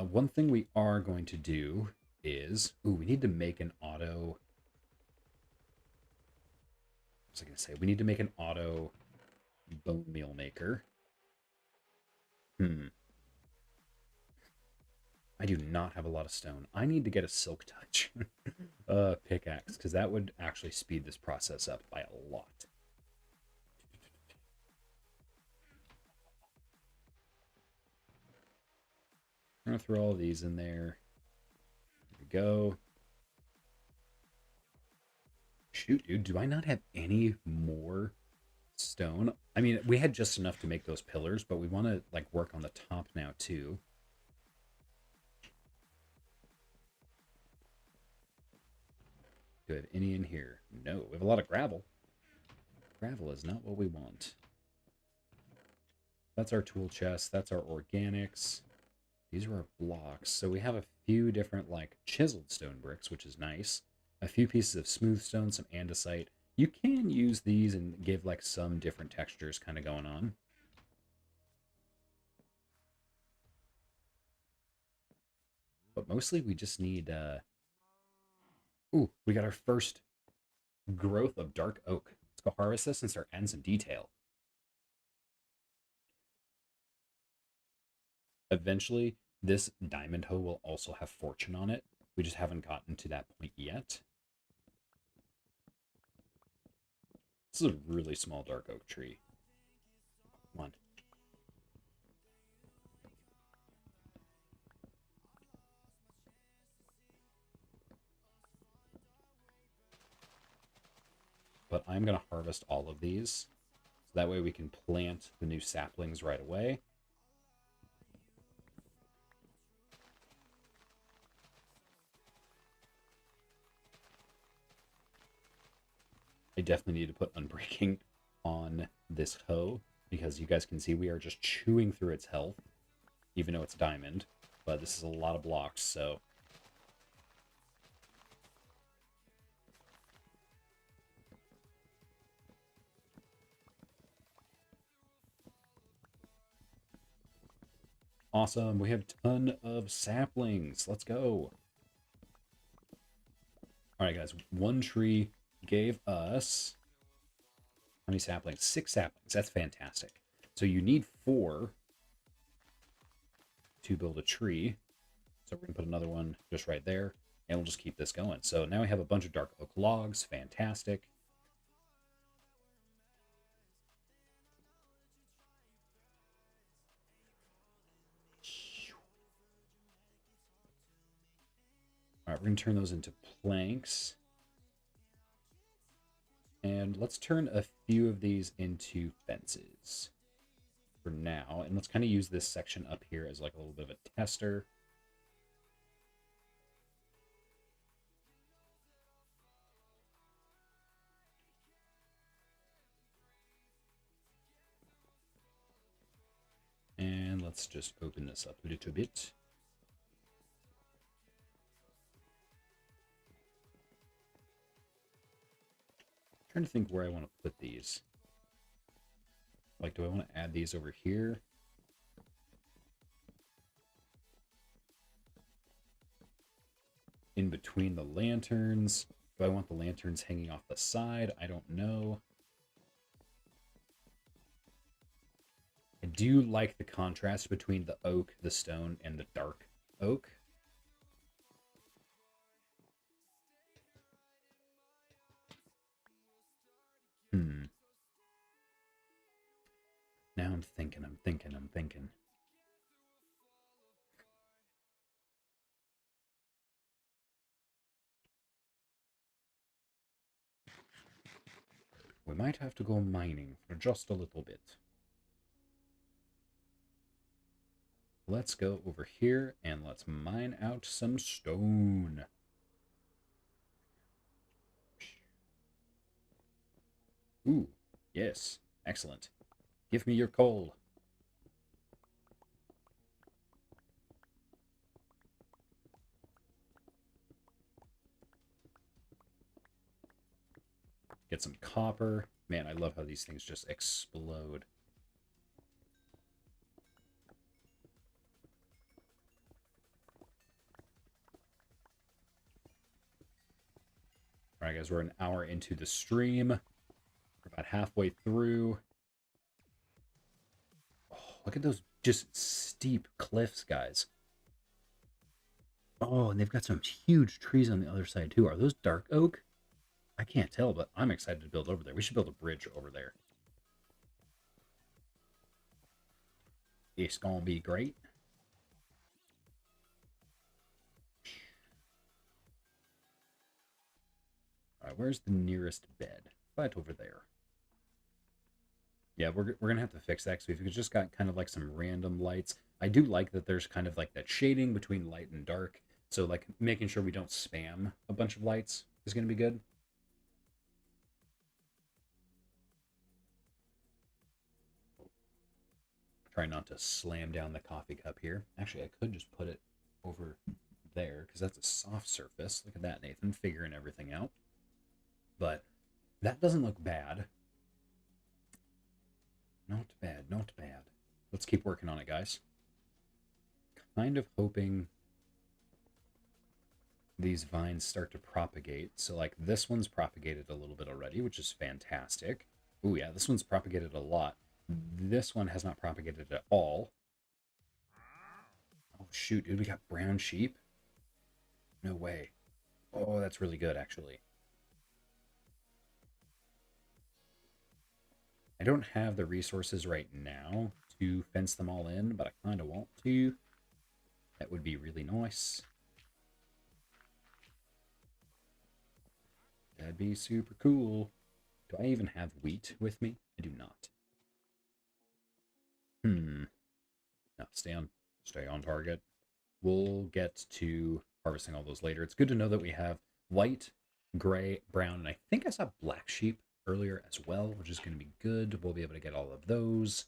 S1: one thing we are going to do is, we need to make an auto. What was I going to say? We need to make an auto bone meal maker. I do not have a lot of stone. I need to get a silk touch pickaxe because that would actually speed this process up by a lot. I'm going to throw all these in there. There we go. Shoot, dude, do I not have any more stone? I mean, we had just enough to make those pillars, but we want to like work on the top now too. Do I have any in here? No, we have a lot of gravel. Gravel is not what we want. That's our tool chest. That's our organics. These are our blocks. So we have a few different like chiseled stone bricks, which is nice. A few pieces of smooth stone, some andesite. You can use these and give like some different textures kind of going on. But mostly we just need we got our first growth of dark oak. Let's go harvest this and start adding some detail. Eventually, this diamond hoe will also have fortune on it. We just haven't gotten to that point yet. This is a really small dark oak tree. Come on. But I'm going to harvest all of these. So that way we can plant the new saplings right away. I definitely need to put unbreaking on this hoe because you guys can see we are just chewing through its health, even though it's diamond. But this is a lot of blocks, so awesome. We have a ton of saplings. Let's go. All right, guys. One tree gave us how many saplings? 6 saplings. That's fantastic. So you need 4 to build a tree. So we're going to put another one just right there, and we'll just keep this going. So now we have a bunch of dark oak logs. Fantastic. All right, we're going to turn those into planks. And let's turn a few of these into fences for now. And let's kind of use this section up here as like a little bit of a tester. And let's just open this up a little bit. I'm trying to think where I want to put these. Like, do I want to add these over here? In between the lanterns? Do I want the lanterns hanging off the side? I don't know. do like the contrast between the oak, the stone, and the dark oak. Hmm. Now I'm thinking. We might have to go mining for just a little bit. Let's go over here and let's mine out some stone. Ooh, yes, excellent. Give me your coal. Get some copper. Man, I love how these things just explode. All right, guys, we're an hour into the stream. We're about halfway through. Oh, look at those just steep cliffs, guys. Oh, and they've got some huge trees on the other side, too. Are those dark oak? I can't tell, but I'm excited to build over there. We should build a bridge over there. It's gonna be great. All right, where's the nearest bed? Right over there. Yeah, we're gonna have to fix that because we've just got kind of like some random lights. I do like that there's kind of like that shading between light and dark. So like making sure we don't spam a bunch of lights is gonna be good. Try not to slam down the coffee cup here. Actually, I could just put it over there because that's a soft surface. Look at that, Nathan, figuring everything out. But that doesn't look bad. Not bad, not bad. Let's keep working on it, guys. Kind of hoping these vines start to propagate. So like this one's propagated a little bit already, which is fantastic. Oh yeah, this one's propagated a lot. This one has not propagated at all. Oh shoot, dude, we got brown sheep? No way. Oh, that's really good, actually. I don't have the resources right now to fence them all in, but I kind of want to. That would be really nice. That'd be super cool. Do I even have wheat with me? I do not. No, stay on target. We'll get to harvesting all those later. It's good to know that we have white, gray, brown, and I think I saw black sheep earlier as well, which is going to be good. We'll be able to get all of those.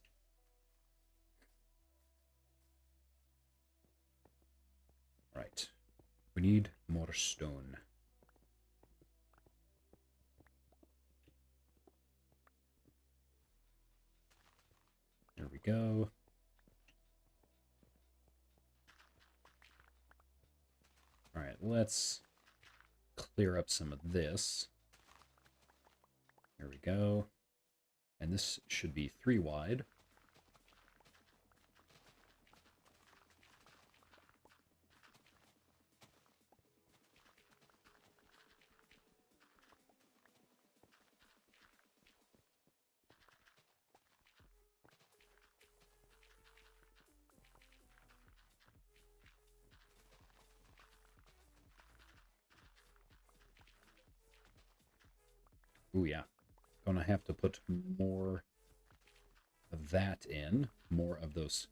S1: Right. We need more stone. There we go. All right, let's clear up some of this. There we go. And this should be 3 wide. Ooh, yeah. Gonna have to put more of that in. More of those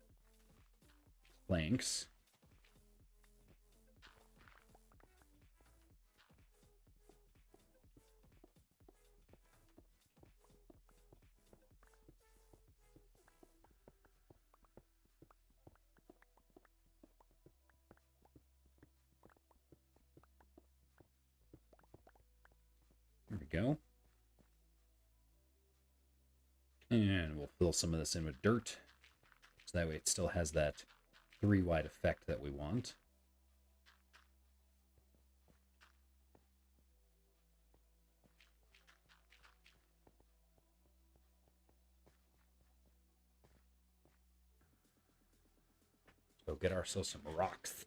S1: planks. There we go. And we'll fill some of this in with dirt. So that way it still has that 3 wide effect that we want. go get ourselves some rocks.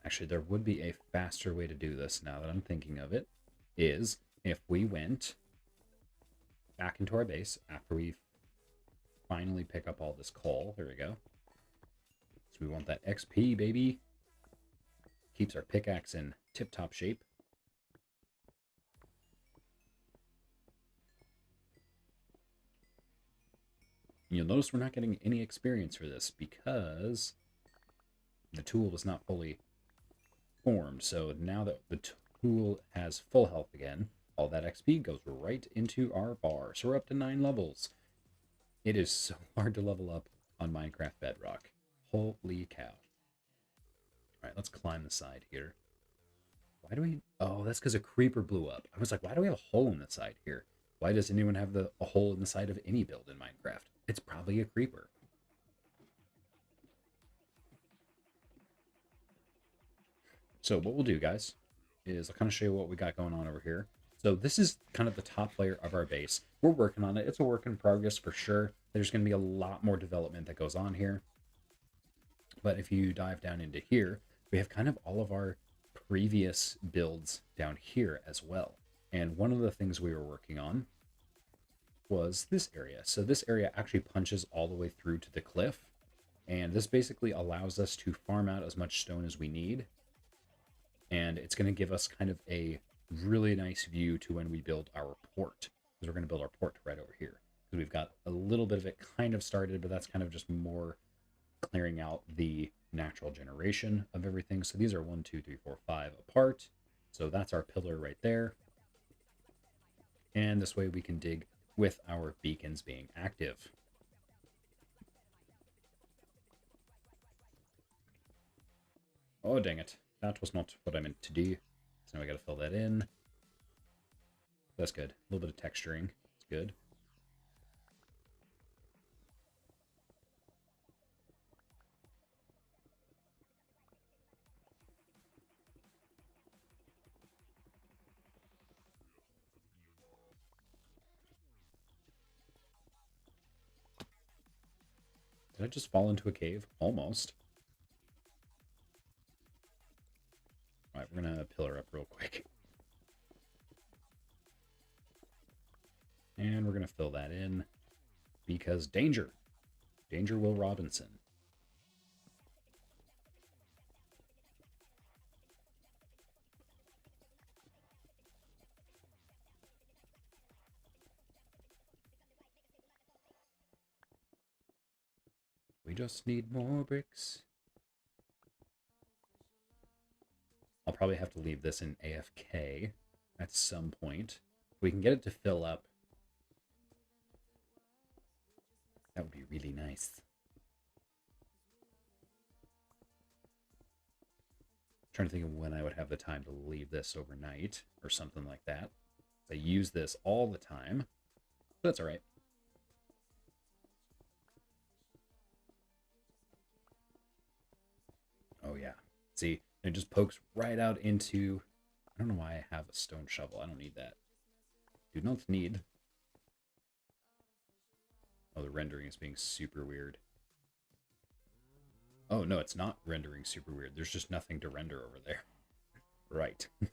S1: Actually, there would be a faster way to do this now that I'm thinking of it, is if we went back into our base after we finally pick up all this coal. There we go. So we want that XP, baby. Keeps our pickaxe in tip-top shape. You'll notice we're not getting any experience for this because the tool was not fully formed. So now that the tool has full health again, all that XP goes right into our bar. So we're up to 9 levels. It is so hard to level up on Minecraft Bedrock. Holy cow. All right, let's climb the side here. Why do we... Oh, that's because a creeper blew up. I was like, why do we have a hole in the side here? Why does anyone have a hole in the side of any build in Minecraft? It's probably a creeper. So what we'll do, guys, is I'll kind of show you what we got going on over here. So this is kind of the top layer of our base. We're working on it. It's a work in progress for sure. There's going to be a lot more development that goes on here. But if you dive down into here, we have kind of all of our previous builds down here as well. And one of the things we were working on was this area. So this area actually punches all the way through to the cliff. And this basically allows us to farm out as much stone as we need. And it's going to give us kind of a really nice view to when we build our port. Because we're going to build our port right over here. Because we've got a little bit of it kind of started, but that's kind of just more clearing out the natural generation of everything. So these are 1, 2, 3, 4, 5 apart. So that's our pillar right there. And this way we can dig with our beacons being active. Oh, dang it. That was not what I meant to do. So now we got to fill that in. That's good. A little bit of texturing. It's good. Did I just fall into a cave? Almost. All right, we're going to pillar up real quick. And we're going to fill that in because danger. Danger Will Robinson. We just need more bricks. I'll probably have to leave this in AFK at some point. If we can get it to fill up, that would be really nice. I'm trying to think of when I would have the time to leave this overnight or something like that. I use this all the time, but that's all right. Oh yeah, see, it just pokes right out into... I don't know why I have a stone shovel. I don't need that. Do not need. Oh, the rendering is being super weird. Oh, no, it's not rendering super weird. There's just nothing to render over there. Right. I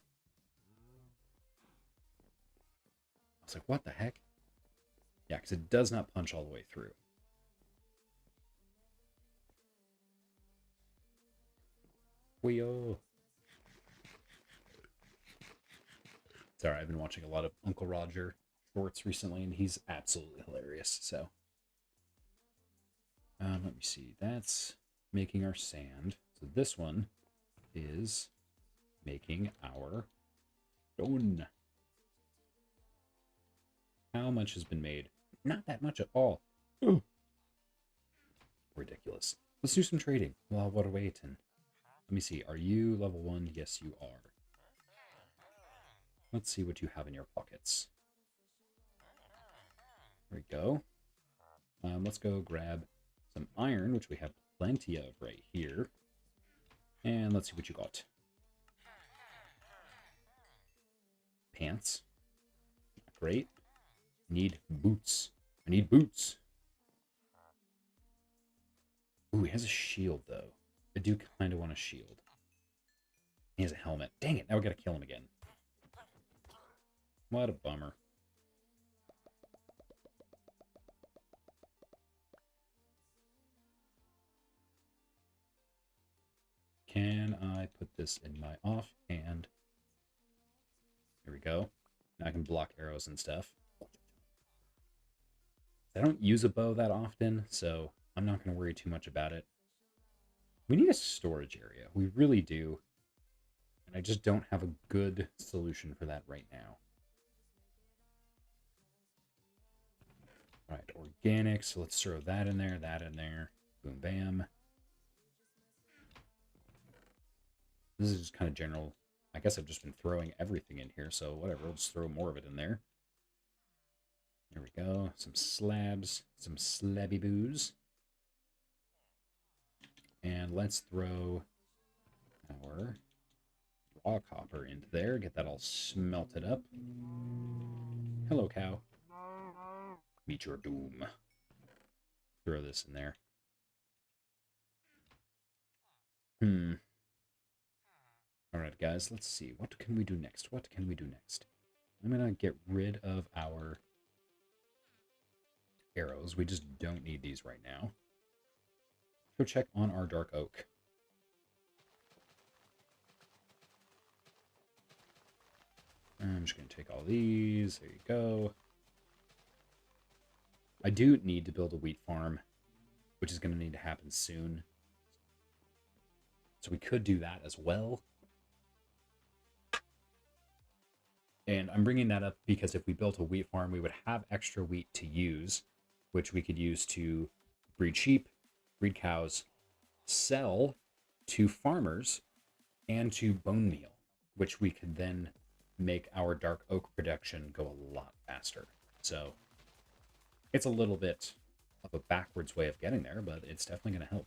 S1: was like, what the heck? Yeah, because it does not punch all the way through. Wheel. Sorry, I've been watching a lot of Uncle Roger shorts recently, and he's absolutely hilarious. So, let me see. That's making our sand. So this one is making our stone. How much has been made? Not that much at all. Ooh. Ridiculous. Let's do some trading while we're waiting. Let me see. Are you level 1? Yes, you are. Let's see what you have in your pockets. There we go. Let's go grab some iron, which we have plenty of right here. And let's see what you got. Pants. Great. Need boots. I need boots. Ooh, he has a shield, though. I do kind of want a shield. He has a helmet. Dang it, now we gotta kill him again. What a bummer. Can I put this in my offhand? There we go. Now I can block arrows and stuff. I don't use a bow that often, so I'm not going to worry too much about it. We need a storage area. We really do. And I just don't have a good solution for that right now. All right, organic. So let's throw that in there, that in there. Boom, bam. This is just kind of general. I guess I've just been throwing everything in here, so whatever. We'll just throw more of it in there. There we go. Some slabs, some slabby boos. And let's throw our raw copper into there. Get that all smelted up. Hello, cow. Meet your doom. Throw this in there. Alright, guys, let's see. What can we do next? What can we do next? I'm going to get rid of our arrows. We just don't need these right now. Go check on our dark oak. I'm just going to take all these. There you go. I do need to build a wheat farm, which is going to need to happen soon. So we could do that as well. And I'm bringing that up because if we built a wheat farm, we would have extra wheat to use, which we could use to breed sheep, breed cows, sell to farmers, and to bone meal, which we could then make our dark oak production go a lot faster. So it's a little bit of a backwards way of getting there, but it's definitely going to help.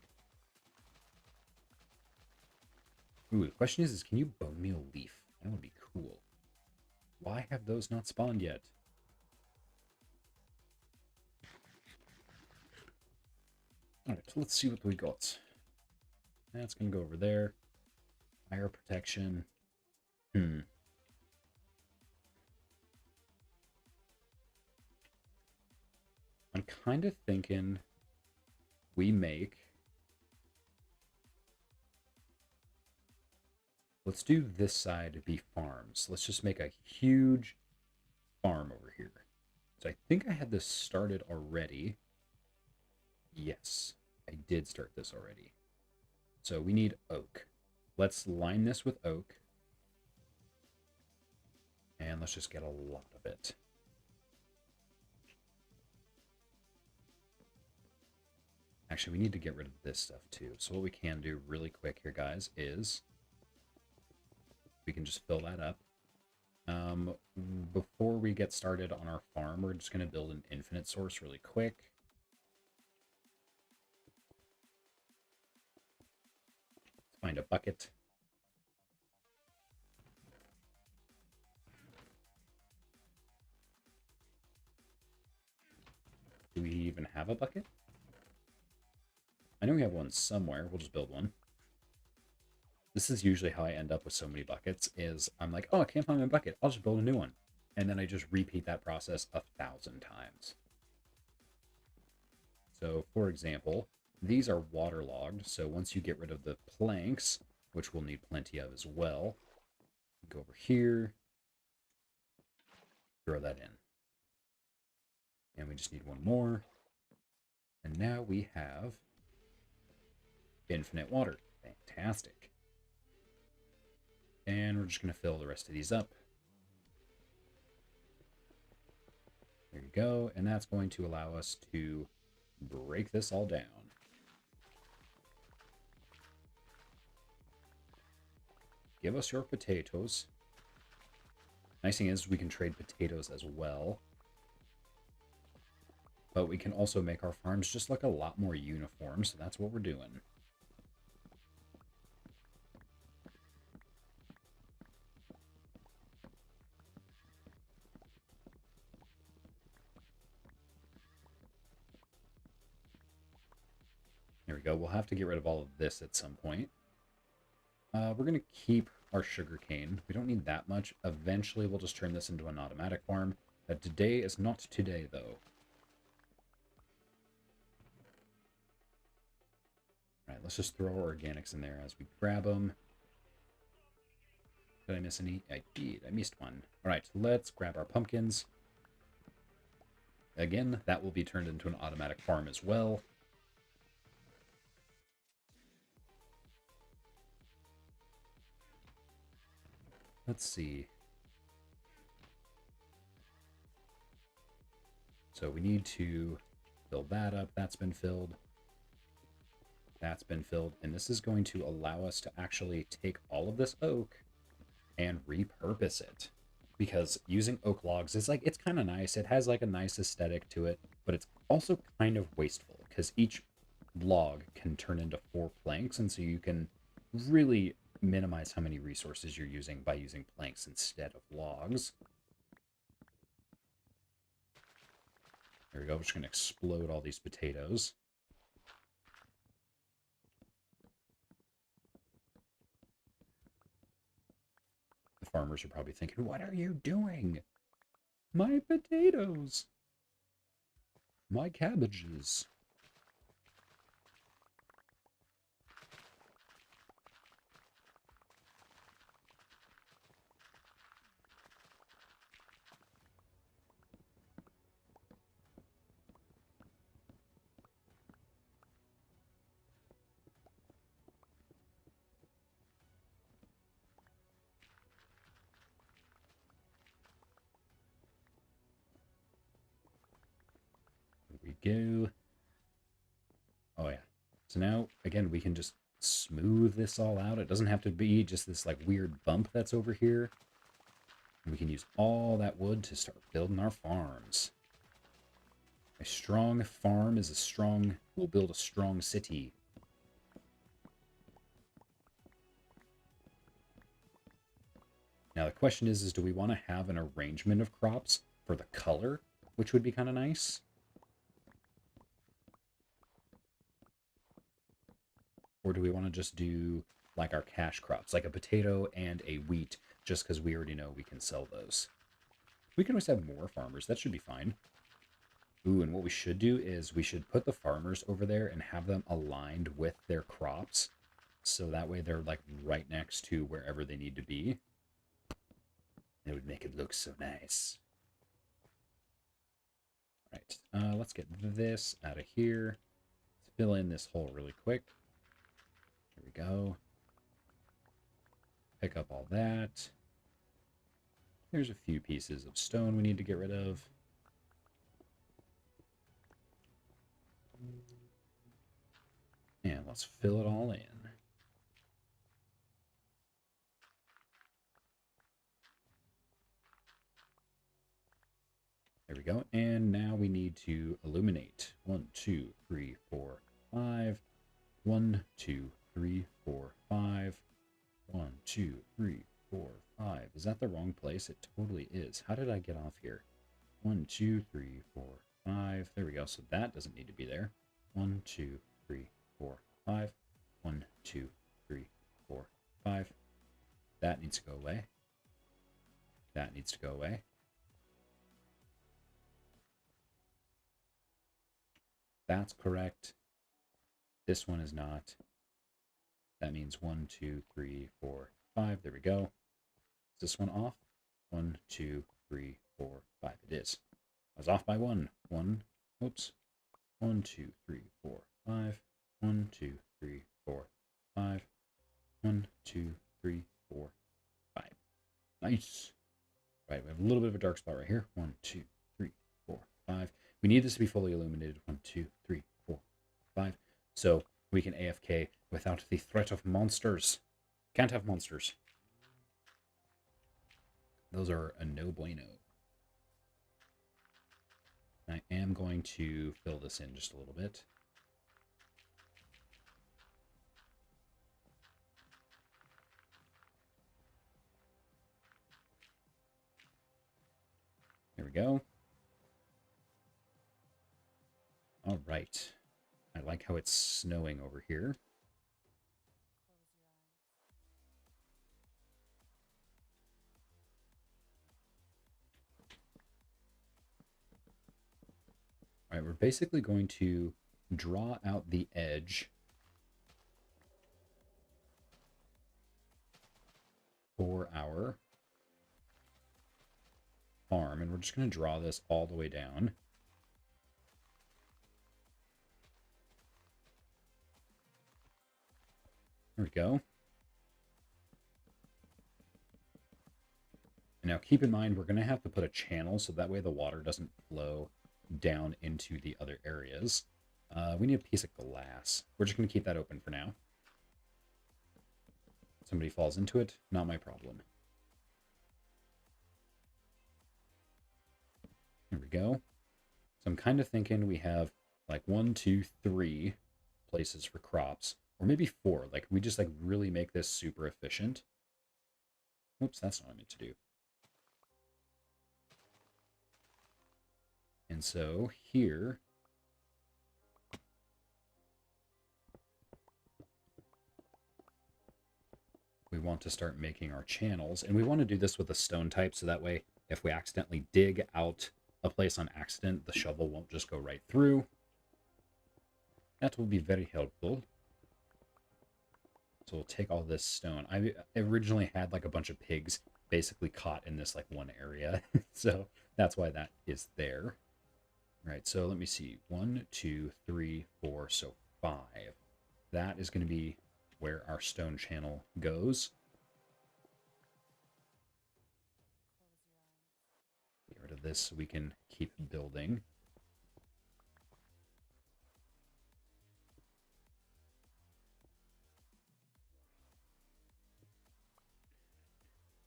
S1: Ooh, the question is can you bone meal leaf? That would be cool. Why have those not spawned yet? Alright, so let's see what we got. That's going to go over there. Fire protection. I'm kind of thinking we make... Let's do this side to be farms. Let's just make a huge farm over here. So I think I had this started already. Yes, I did start this already. So we need oak. Let's line this with oak. And let's just get a lot of it. Actually, we need to get rid of this stuff too. So what we can do really quick here, guys, is we can just fill that up. Before we get started on our farm, we're just going to build an infinite source really quick. Let's find a bucket. Do we even have a bucket? I know we have one somewhere. We'll just build one. This is usually how I end up with so many buckets, is I'm like, oh, I can't find my bucket. I'll just build a new one. And then I just repeat that process 1,000 times. So, for example, these are waterlogged. So once you get rid of the planks, which we'll need plenty of as well, go over here, throw that in. And we just need one more. And now we have infinite water. Fantastic. And we're just going to fill the rest of these up. There you go. And that's going to allow us to break this all down. give us your potatoes. Nice thing is we can trade potatoes as well. But we can also make our farms just look a lot more uniform, so that's what we're doing. There we go. We'll have to get rid of all of this at some point. We're going to keep our sugarcane. We don't need that much. Eventually, we'll just turn this into an automatic farm. Today is not today, though. All right, let's just throw our organics in there as we grab them. Did I miss any? I did. I missed one. All right, let's grab our pumpkins. Again, that will be turned into an automatic farm as well. Let's see. So we need to fill that up. That's been filled. That's been filled. And this is going to allow us to actually take all of this oak and repurpose it. Because using oak logs is like, it's kind of nice. It has like a nice aesthetic to it, but it's also kind of wasteful because each log can turn into 4 planks. And so you can really minimize how many resources you're using by using planks instead of logs. There we go. We're just going to explode all these potatoes. The farmers are probably thinking, what are you doing? My potatoes. My cabbages. There we go. Oh, yeah. So now, again, we can just smooth this all out. It doesn't have to be just this, like, weird bump that's over here. And we can use all that wood to start building our farms. A strong farm is a strong... will build a strong city. Now, the question is do we want to have an arrangement of crops for the color, which would be kind of nice? Or do we want to just do like our cash crops, like a potato and a wheat, just because we already know we can sell those? We can always have more farmers. That should be fine. Ooh, and what we should do is we should put the farmers over there and have them aligned with their crops. So that way they're like right next to wherever they need to be. It would make it look so nice. All right, let's get this out of here. Let's fill in this hole really quick. Here we go. Pick up all that. There's a few pieces of stone we need to get rid of. And let's fill it all in. There we go. And now we need to illuminate. 1, 2, 3, 4, 5. 1, 2, 3, 4, 5. 1, 2, 3, 4, 5. Is that the wrong place? It totally is. How did I get off here? 1, 2, 3, 4, 5. There we go. So that doesn't need to be there. 1, 2, 3, 4, 5. 1, 2, 3, 4, 5. That needs to go away. That needs to go away. That's correct. This one is not. That means 1, 2, 3, 4, 5. There we go. Is this one off? 1, 2, 3, 4, 5. It is. I was off by 1. 1. Oops. 1, 2, 3, 4, 5. 1, 2, 3, 4, 5. 1, 2, 3, 4, 5. Nice. Right, we have a little bit of a dark spot right here. 1, 2, 3, 4, 5. We need this to be fully illuminated. 1, 2, 3, 4, 5. So we can AFK without the threat of monsters. Can't have monsters. Those are a no bueno. I am going to fill this in just a little bit. There we go. All right. I like how it's snowing over here. All right, we're basically going to draw out the edge for our farm, and we're just going to draw this all the way down. There we go. And now keep in mind, we're going to have to put a channel so that way the water doesn't flow down into the other areas. We need a piece of glass. We're just going to keep that open for now. Somebody falls into it, not my problem. There we go. So I'm kind of thinking we have like 1, 2, 3 places for crops, or maybe 4. Like we just like really make this super efficient. Oops, that's not what I meant to do. And so here, we want to start making our channels, and we want to do this with a stone type, so that way if we accidentally dig out a place on accident, the shovel won't just go right through. That will be very helpful. So we'll take all this stone. I originally had like a bunch of pigs basically caught in this like one area, so that's why that is there. All right, so let me see. 1, 2, 3, 4, so 5. That is going to be where our stone channel goes. Get rid of this so we can keep building.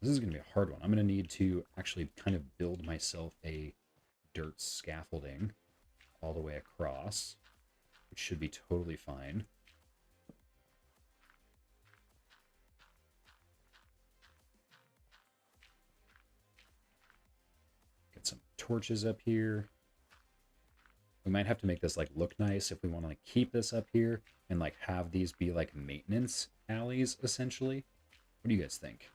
S1: This is going to be a hard one. I'm going to need to actually kind of build myself a dirt scaffolding all the way across, which should be totally fine. Get some torches up here. We might have to make this like look nice if we want to like keep this up here and like have these be like maintenance alleys essentially. What do you guys think?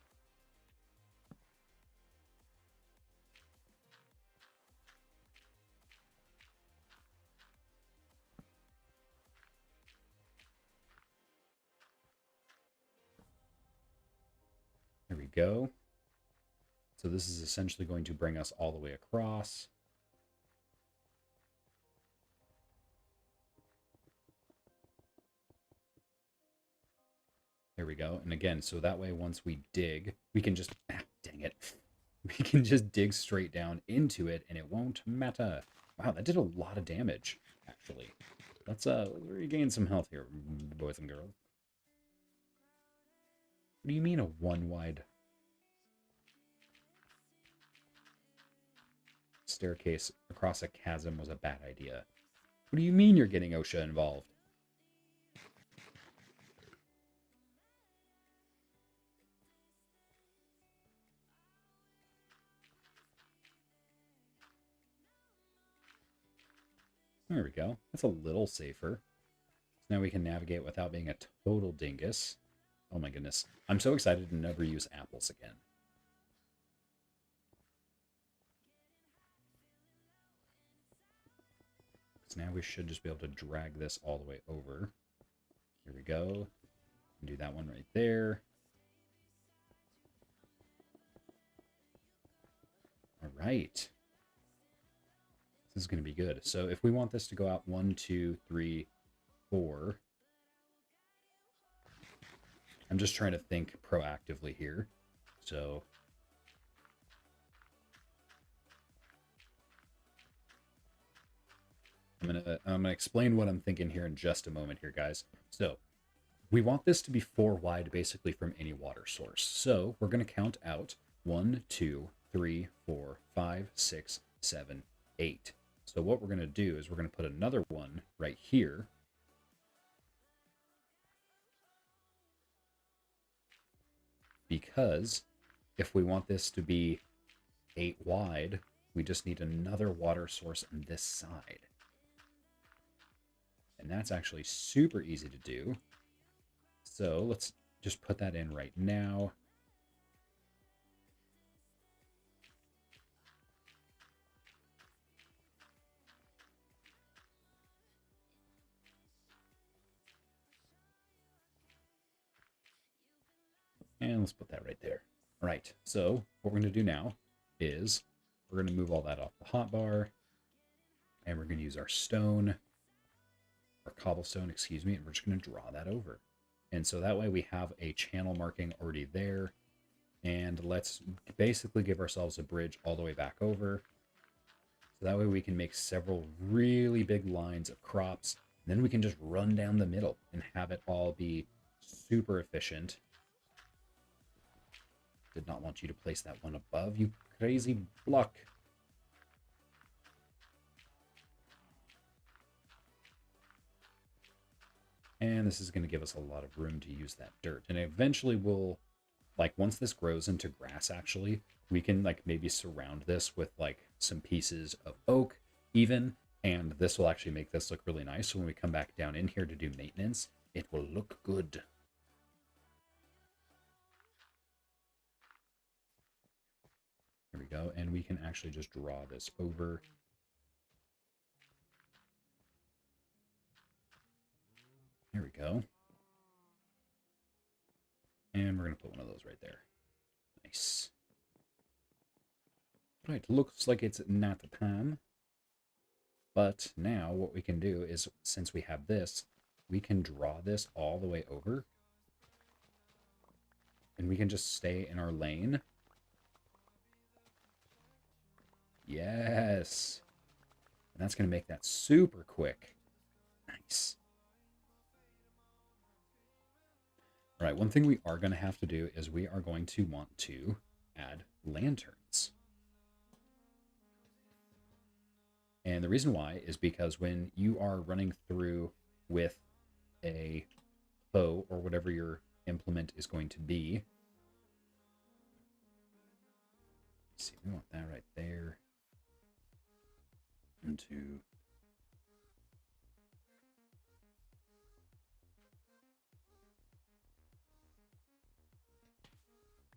S1: There we go. So this is essentially going to bring us all the way across. There we go. And again, so that way once we dig, we can just, dang it. We can just dig straight down into it and it won't matter. Wow, that did a lot of damage, actually. Let's regain some health here, boys and girls. What do you mean a one wide staircase across a chasm was a bad idea? What do you mean you're getting OSHA involved? There we go. That's a little safer. So now we can navigate without being a total dingus. Oh my goodness. I'm so excited to never use apples again. So now we should just be able to drag this all the way over. Here we go. Do that one right there. All right. This is going to be good. So if we want this to go out 1, 2, 3, 4. I'm just trying to think proactively here. So I'm gonna explain what I'm thinking here in just a moment here, guys. So we want this to be 4 wide basically from any water source. So we're going to count out 1, 2, 3, 4, 5, 6, 7, 8. So what we're going to do is we're going to put another one right here. Because if we want this to be 8 wide, we just need another water source on this side. And that's actually super easy to do. So let's just put that in right now. And let's put that right there. All right, so what we're going to do now is we're going to move all that off the hotbar. And we're going to use our stone, or cobblestone, excuse me, and we're just going to draw that over. And so that way we have a channel marking already there. And let's basically give ourselves a bridge all the way back over. So that way we can make several really big lines of crops. And then we can just run down the middle and have it all be super efficient. Did not want you to place that one above, you crazy block. And this is going to give us a lot of room to use that dirt. And eventually we'll, like, once this grows into grass, actually, we can, like, maybe surround this with, like, some pieces of oak even. And this will actually make this look really nice. So when we come back down in here to do maintenance, it will look good. There we go. And we can actually just draw this over. There we go. And we're going to put one of those right there. Nice. Right, looks like it's not the time. But now what we can do is, since we have this, we can draw this all the way over. And we can just stay in our lane. Yes. And that's going to make that super quick. Nice. All right, one thing we are going to have to do is we are going to want to add lanterns. And the reason why is because when you are running through with a bow or whatever your implement is going to be, let's see, we want that right there. 1, 2.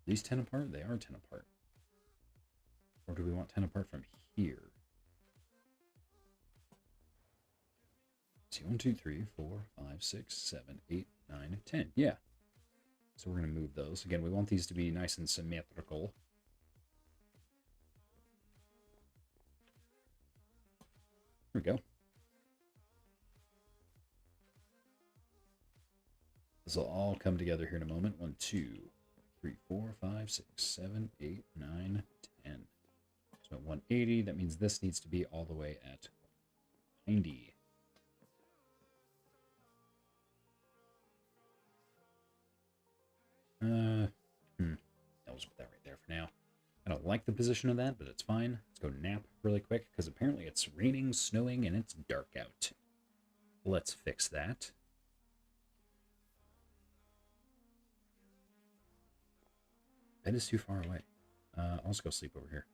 S1: These 10 apart? They are 10 apart. Or do we want 10 apart from here? See, 1, 2, 3, 4, 5, 6, 7, 8, 9, 10. Yeah. So we're going to move those. Again, we want these to be nice and symmetrical. There we go. This will all come together here in a moment. 1, 2, 3, 4, 5, 6, 7, 8, 9, 10. So at 180, that means this needs to be all the way at 90. I'll just put that right there for now. I don't like the position of that, but it's fine. Let's go nap really quick, because apparently it's raining, snowing, and it's dark out. Let's fix that. Bed is too far away. I'll just go sleep over here.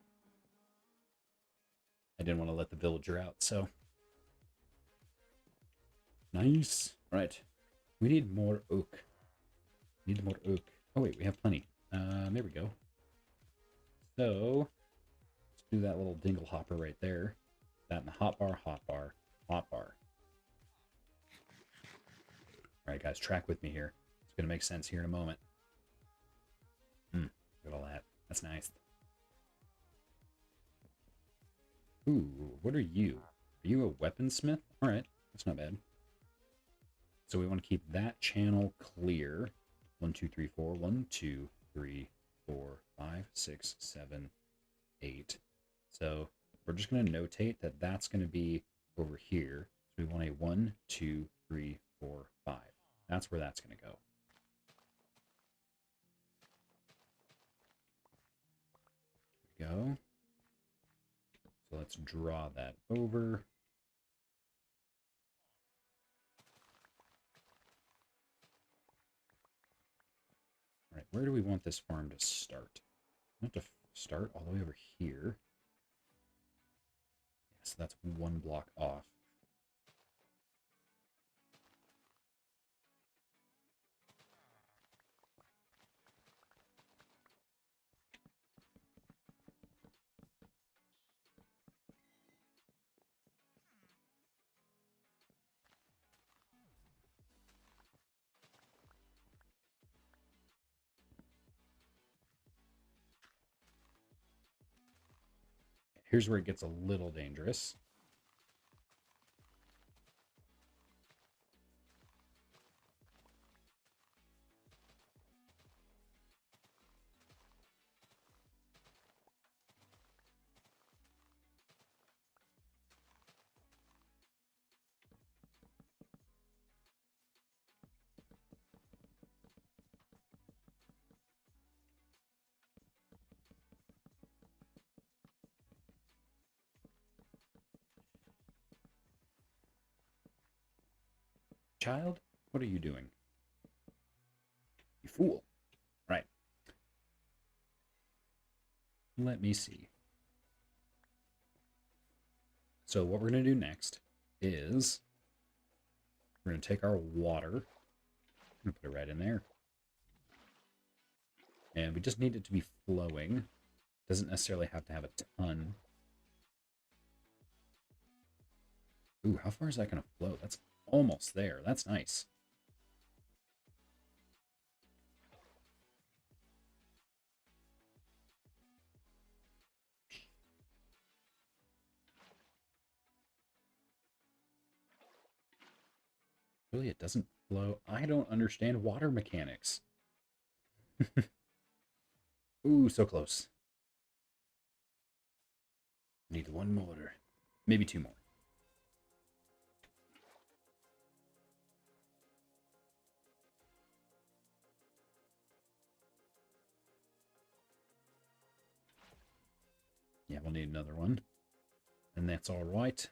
S1: I didn't want to let the villager out, so. Nice. All right. We need more oak. Need more oak. Oh, wait, we have plenty. There we go. So, let's do that little dingle hopper right there. That in the hotbar, hotbar, hotbar. All right, guys, track with me here. It's going to make sense here in a moment. Look at all that. That's nice. Ooh, what are you? Are you a weaponsmith? All right, that's not bad. So we want to keep that channel clear. 1, 2, 3, 4. 1, 2, 3, 4, 5, 6, 7, 8. So we're just going to notate that that's going to be over here. So we want a 1, 2, 3, 4, 5. That's where that's going to go. go. So let's draw that over. All right, where do we want this farm to start? We want to start all the way over here. Yeah, so that's one block off. Here's where it gets a little dangerous. Child, what are you doing? You fool. Right. Let me see. So what we're going to do next is we're going to take our water. I'm going to put it right in there. And we just need it to be flowing. Doesn't necessarily have to have a ton. Ooh, how far is that going to flow? That's almost there. That's nice. Really, it doesn't flow. I don't understand water mechanics. Ooh, so close. Need one more. Maybe two more. Yeah, we'll need another one. And that's all right.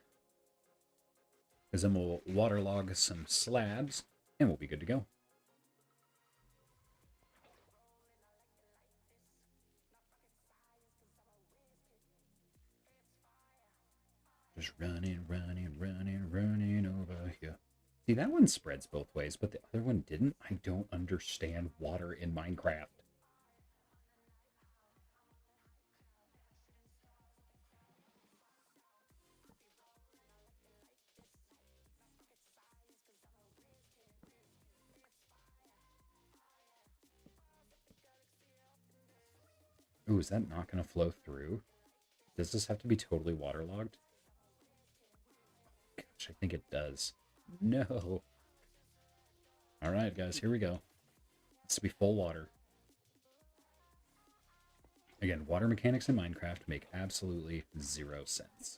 S1: Because then we'll waterlog some slabs and we'll be good to go. Just running over here. See, that one spreads both ways, but the other one didn't. I don't understand water in Minecraft. Ooh, is that not going to flow through? Does this have to be totally waterlogged? Gosh, I think it does. No. All right, guys, here we go. It's to be full water. Again, water mechanics in Minecraft make absolutely zero sense.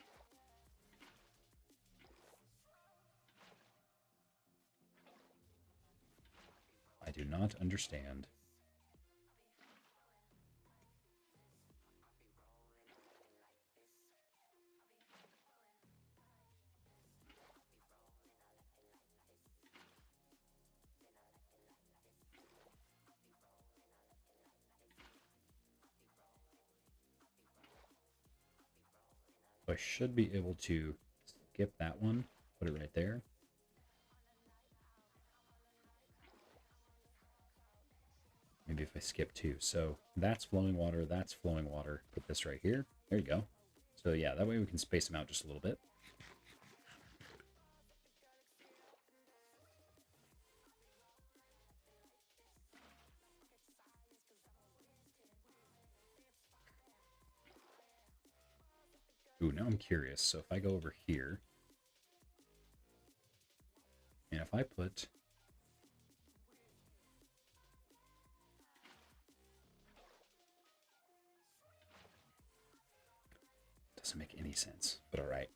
S1: I do not understand. So I should be able to skip that one, put it right there. Maybe if I skip two. So that's flowing water, that's flowing water. Put this right here. There you go. So yeah, that way we can space them out just a little bit. Ooh, now I'm curious. So if I go over here, and if I put... Doesn't make any sense, but all right.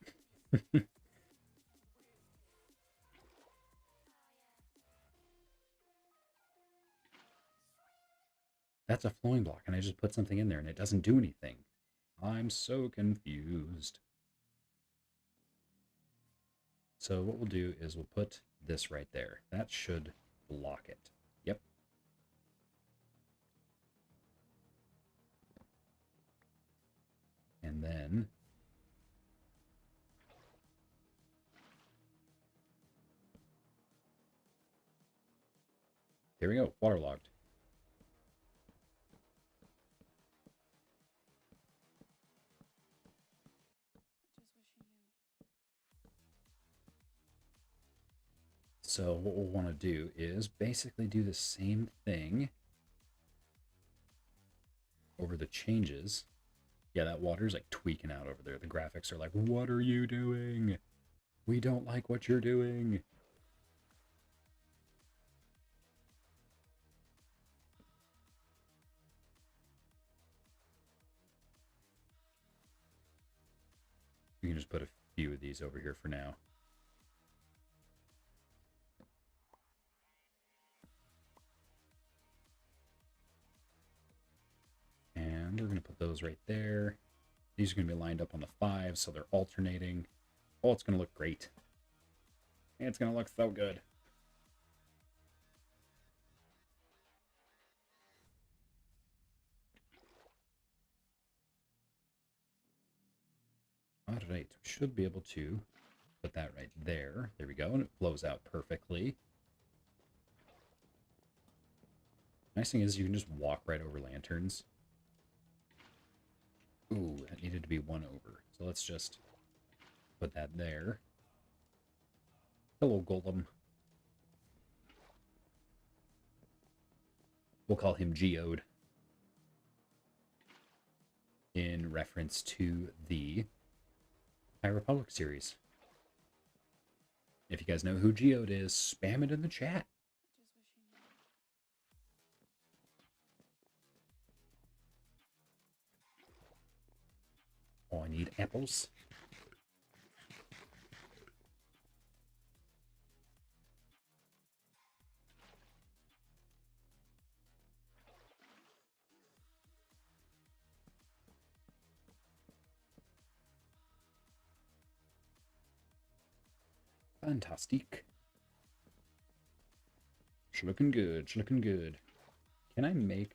S1: That's a flowing block, and I just put something in there, and it doesn't do anything. I'm so confused. So what we'll do is we'll put this right there. That should block it. Yep. And then there we go, waterlogged. So what we'll want to do is basically do the same thing over the changes. Yeah, that water's like tweaking out over there. The graphics are like, what are you doing? We don't like what you're doing. We can just put a few of these over here for now. And we're going to put those right there. These are going to be lined up on the 5, so they're alternating. Oh, it's going to look great. It's going to look so good. All right, we should be able to put that right there. There we go, and it flows out perfectly. Nice thing is you can just walk right over lanterns. Ooh, that needed to be one over. So let's just put that there. Hello, Golem. We'll call him Geode in reference to the High Republic series. If you guys know who Geode is, spam it in the chat. Oh, I need apples. Fantastic. It's looking good. It's looking good. Can I make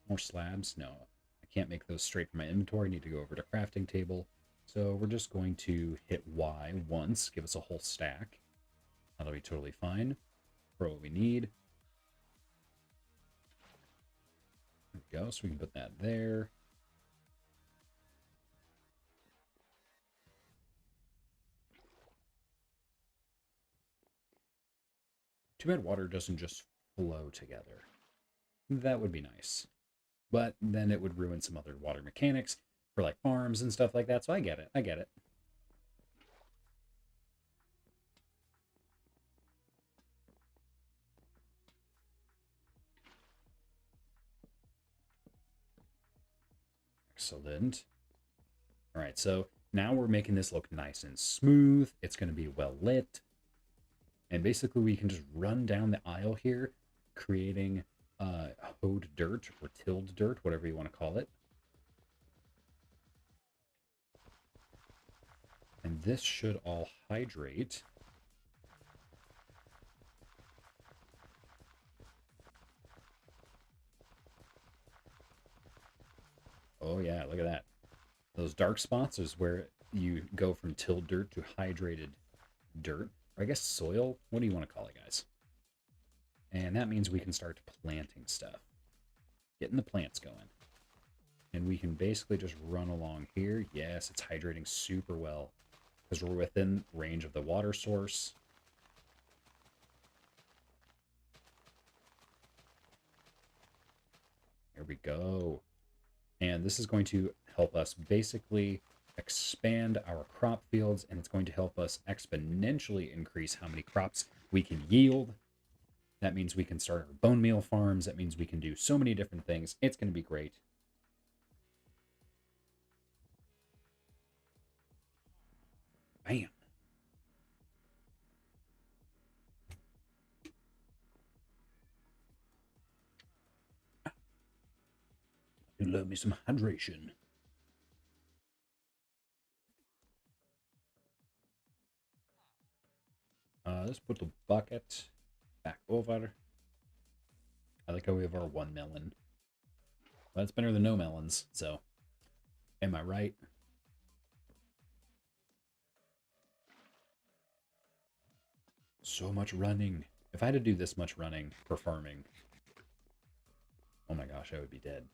S1: more slabs? No, I can't make those straight from my inventory. I need to go over to crafting table. So we're just going to hit Y once, give us a whole stack. That'll be totally fine for what we need. There we go. So we can put that there. Too bad water doesn't just flow together. That would be nice. But then it would ruin some other water mechanics for like farms and stuff like that. So I get it. I get it. Excellent. All right, so now we're making this look nice and smooth. It's going to be well lit. And basically we can just run down the aisle here, creating hoed dirt or tilled dirt, whatever you want to call it. And this should all hydrate. Oh yeah, look at that. Those dark spots is where you go from tilled dirt to hydrated dirt. Or I guess soil. What do you want to call it, guys? And that means we can start planting stuff. Getting the plants going. And we can basically just run along here. Yes, it's hydrating super well because we're within range of the water source. There we go. And this is going to help us basically expand our crop fields, and it's going to help us exponentially increase how many crops we can yield. That means we can start our bone meal farms. That means we can do so many different things. It's going to be great. Bam. You love me some hydration. Let's put the bucket back over. I like how we have our 1 melon. Well, that's better than no melons, so am I right? So much running. If I had to do this much running for farming, oh my gosh, I would be dead.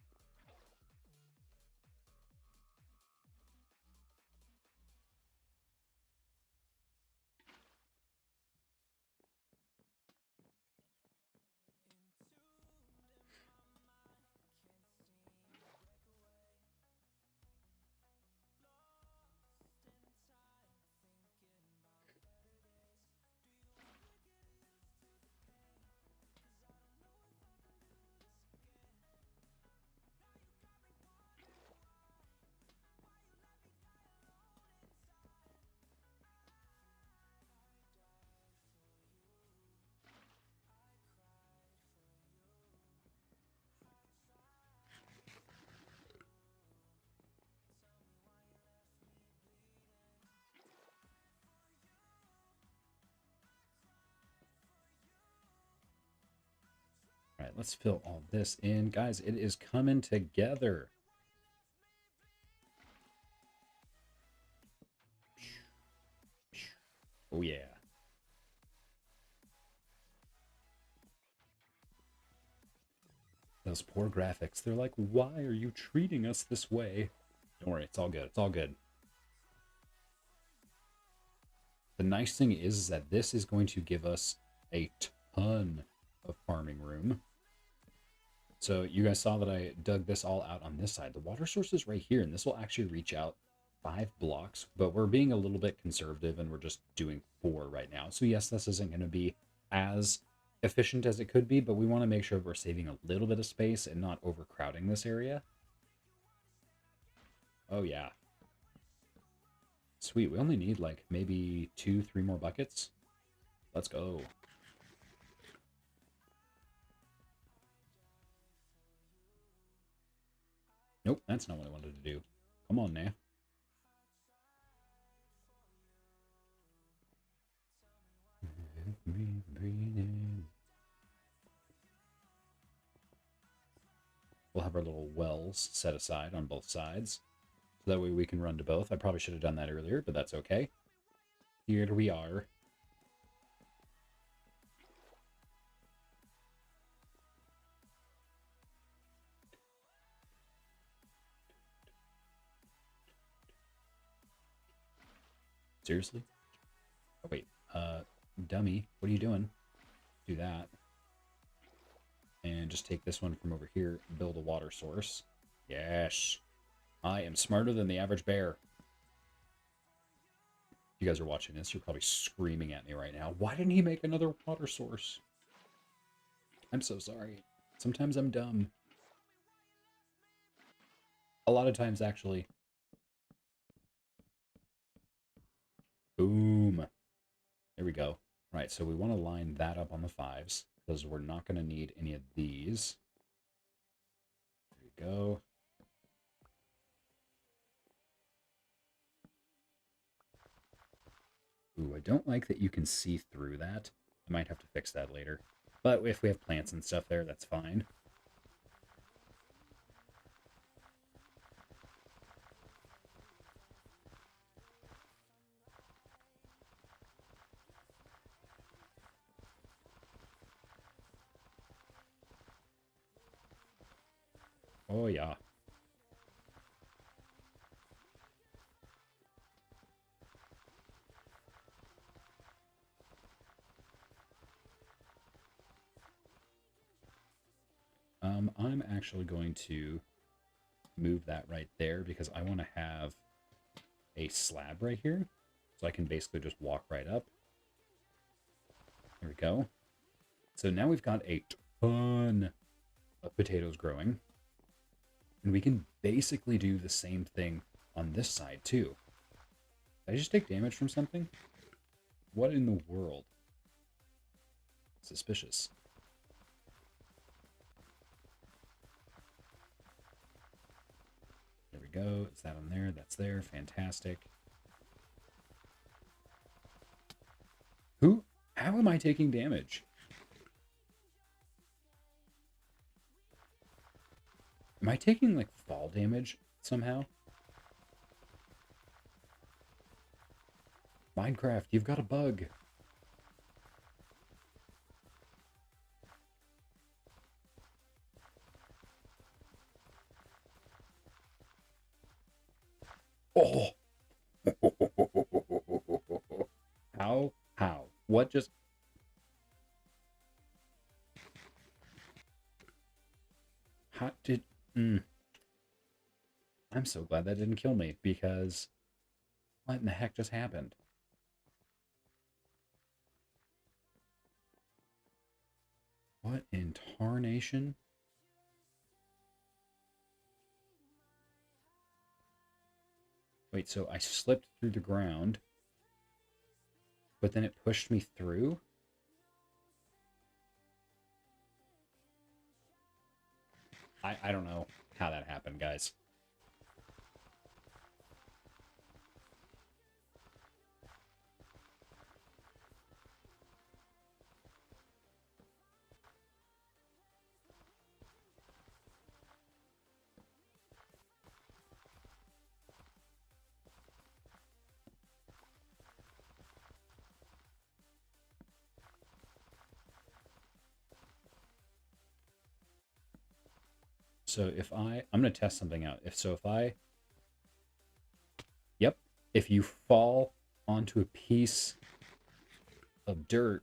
S1: All right, let's fill all this in. Guys, it is coming together. Oh, yeah. Those poor graphics. They're like, why are you treating us this way? Don't worry, it's all good. It's all good. The nice thing is that this is going to give us a ton of farming room. So you guys saw that I dug this all out on this side. The water source is right here, and this will actually reach out 5 blocks, but we're being a little bit conservative and we're just doing 4 right now. So yes, this isn't going to be as efficient as it could be, but we want to make sure we're saving a little bit of space and not overcrowding this area. Oh yeah. Sweet, we only need like maybe 2-3 more buckets. Let's go. Nope, that's not what I wanted to do. Come on now. We'll have our little wells set aside on both sides. So that way we can run to both. I probably should have done that earlier, but that's okay. Here we are. Seriously? Oh, wait. Dummy, what are you doing? Do that. And just take this one from over here, build a water source. Yes. I am smarter than the average bear. If you guys are watching this, you're probably screaming at me right now. Why didn't he make another water source? I'm so sorry. Sometimes I'm dumb. A lot of times, actually. Boom. There we go. Right, so we want to line that up on the 5s, because we're not going to need any of these. There we go. Ooh, I don't like that you can see through that. I might have to fix that later. But if we have plants and stuff there, that's fine. Oh, yeah. I'm actually going to move that right there because I want to have a slab right here. So I can basically just walk right up. There we go. So now we've got a ton of potatoes growing. And we can basically do the same thing on this side too. Did I just take damage from something? What in the world? Suspicious. There we go. Is that on there? That's there. Fantastic. Who? How am I taking damage? Am I taking, like, fall damage somehow? Minecraft, you've got a bug. Oh! How? How? What just... How did... I'm so glad that didn't kill me, because... What in the heck just happened? What in tarnation? Wait, so I slipped through the ground, but then it pushed me through? I don't know how that happened, guys. So if I'm going to test something out. Yep, if you fall onto a piece of dirt,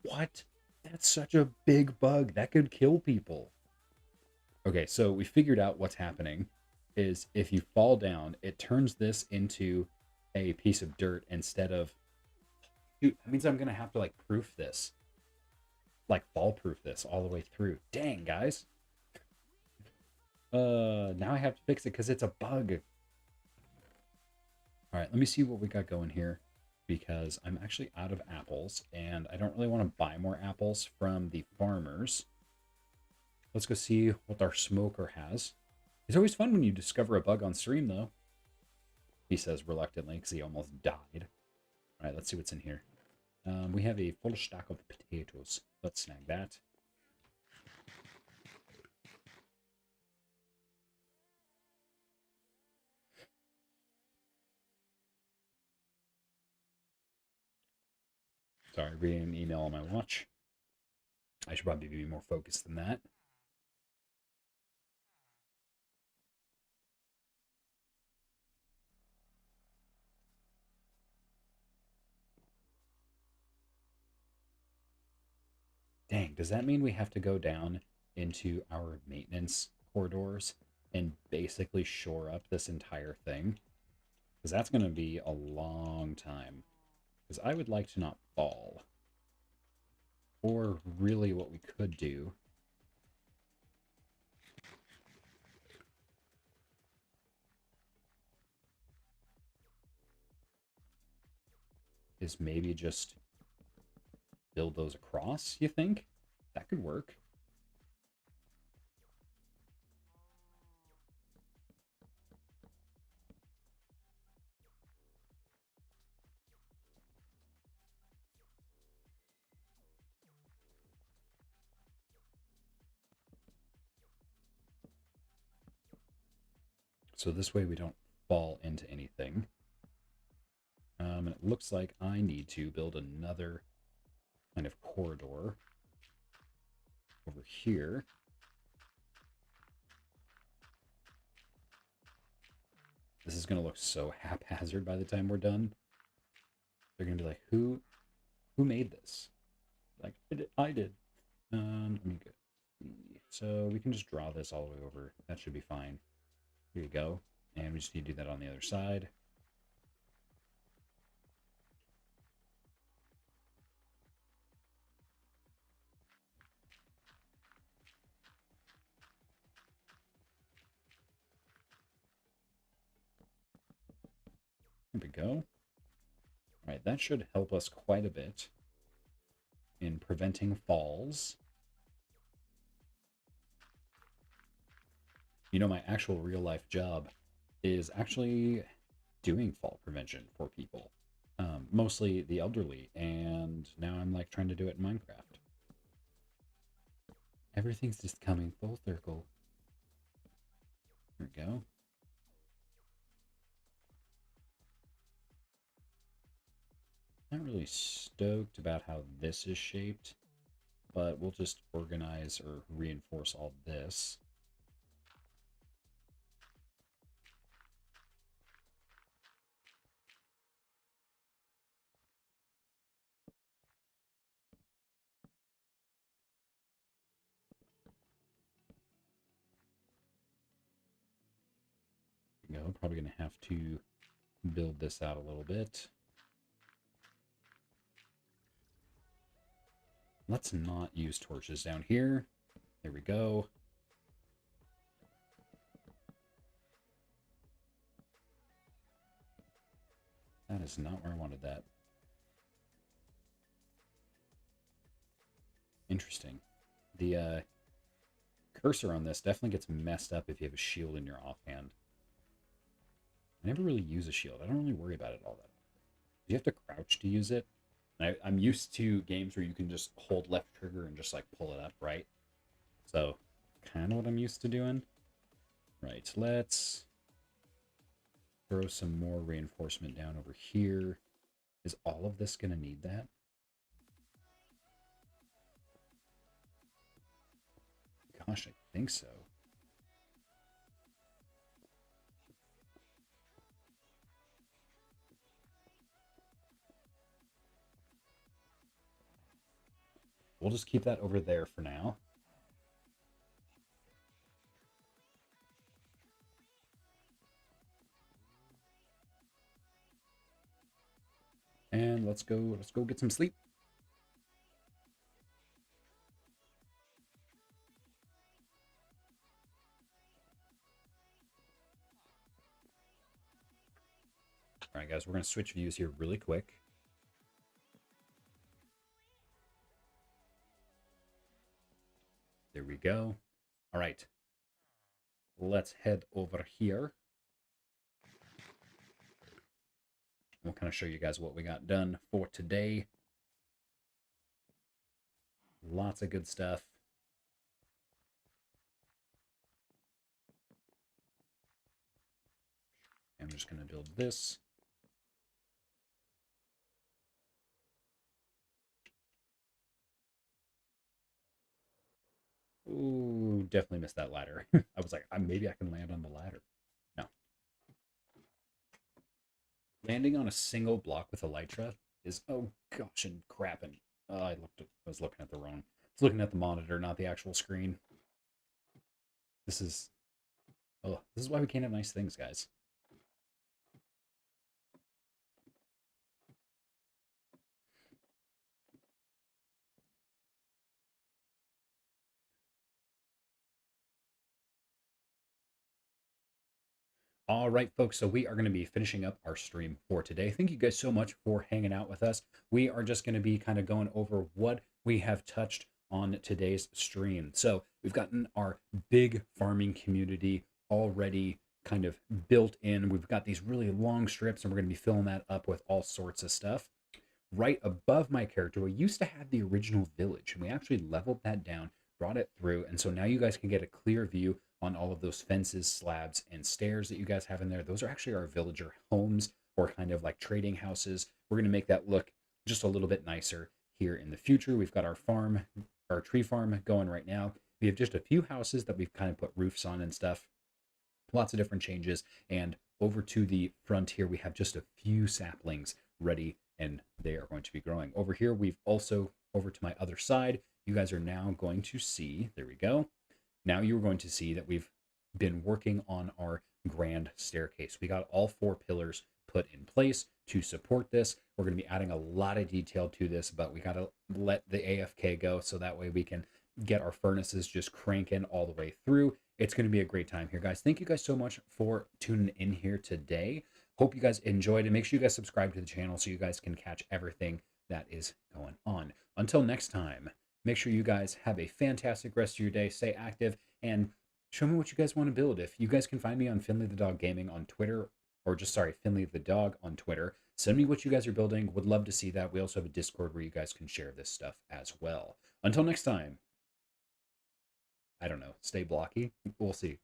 S1: what? That's such a big bug. That could kill people. Okay, so we figured out what's happening is if you fall down, it turns this into a piece of dirt instead of... Dude, that means I'm going to have to, like, proof this. Like, fall proof this all the way through. Dang, guys. Now I have to fix it because it's a bug. All right, let me see what we got going here, because I'm actually out of apples and I don't really want to buy more apples from the farmers. Let's go see what our smoker has. It's always fun when you discover a bug on stream, though. He says reluctantly because he almost died. All right, let's see what's in here. We have a full stack of potatoes. Let's snag that. Sorry, reading an email on my watch. I should probably be more focused than that. Dang, does that mean we have to go down into our maintenance corridors and basically shore up this entire thing? Because that's going to be a long time. Because I would like to not fall. Or really what we could do is maybe just build those across, you think? That could work. So this way we don't fall into anything. And it looks like I need to build another kind of corridor over here. This is going to look so haphazard by the time we're done. They're going to be like, who made this? Like, I did. Let me go. So we can just draw this all the way over. That should be fine. Here you go. And we just need to do that on the other side. There we go. All right, that should help us quite a bit in preventing falls. You know, my actual real life job is actually doing fall prevention for people. mostly the elderly, and now I'm like trying to do it in Minecraft. Everything's just coming full circle. There we go. Not really stoked about how this is shaped, but we'll just organize or reinforce all this. There we go. Probably going to have to build this out a little bit. Let's not use torches down here. There we go. That is not where I wanted that. Interesting. The cursor on this definitely gets messed up if you have a shield in your offhand. I never really use a shield. I don't really worry about it all that much. You have to crouch to use it. I'm used to games where you can just hold left trigger and just like pull it up, right? So kind of what I'm used to doing. Right, let's throw some more reinforcement down over here. Is all of this going to need that? Gosh, I think so. We'll just keep that over there for now. And let's go get some sleep. All right, guys, we're going to switch views here really quick. There we go. All right. Let's head over here. We'll kind of show you guys what we got done for today. Lots of good stuff. I'm just going to build this. Ooh, definitely missed that ladder. I was like, maybe I can land on the ladder. No. Landing on a single block with Elytra is, oh gosh, and crapping. I was looking at the wrong. I was looking at the monitor, not the actual screen. This is why we can't have nice things, guys. All right, folks. So we are going to be finishing up our stream for today. Thank you guys so much for hanging out with us. We are just going to be kind of going over what we have touched on today's stream. So we've gotten our big farming community already kind of built in. We've got these really long strips, and we're going to be filling that up with all sorts of stuff. Right above my character, we used to have the original village, and we actually leveled that down, brought it through, and so now you guys can get a clear view on all of those fences, slabs, and stairs that you guys have in there. Those are actually our villager homes, or kind of like trading houses. We're going to make that look just a little bit nicer here in the future. We've got our farm, our tree farm going right now. We have just a few houses that we've kind of put roofs on and stuff. Lots of different changes. And over to the front here, we have just a few saplings ready, and they are going to be growing. Over here, we've also, over to my other side, you guys are now going to see, there we go. Now you're going to see that we've been working on our grand staircase. We got all 4 pillars put in place to support this. We're going to be adding a lot of detail to this, but we got to let the AFK go so that way we can get our furnaces just cranking all the way through. It's going to be a great time here, guys. Thank you guys so much for tuning in here today. Hope you guys enjoyed, and make sure you guys subscribe to the channel so you guys can catch everything that is going on. Until next time, make sure you guys have a fantastic rest of your day. Stay active and show me what you guys want to build. If you guys can find me on Finley the Dog Gaming on Twitter or just sorry, Finley the dog on Twitter. Send me what you guys are building. Would love to see that. We also have a Discord where you guys can share this stuff as well. Until next time, I don't know, stay blocky. We'll see.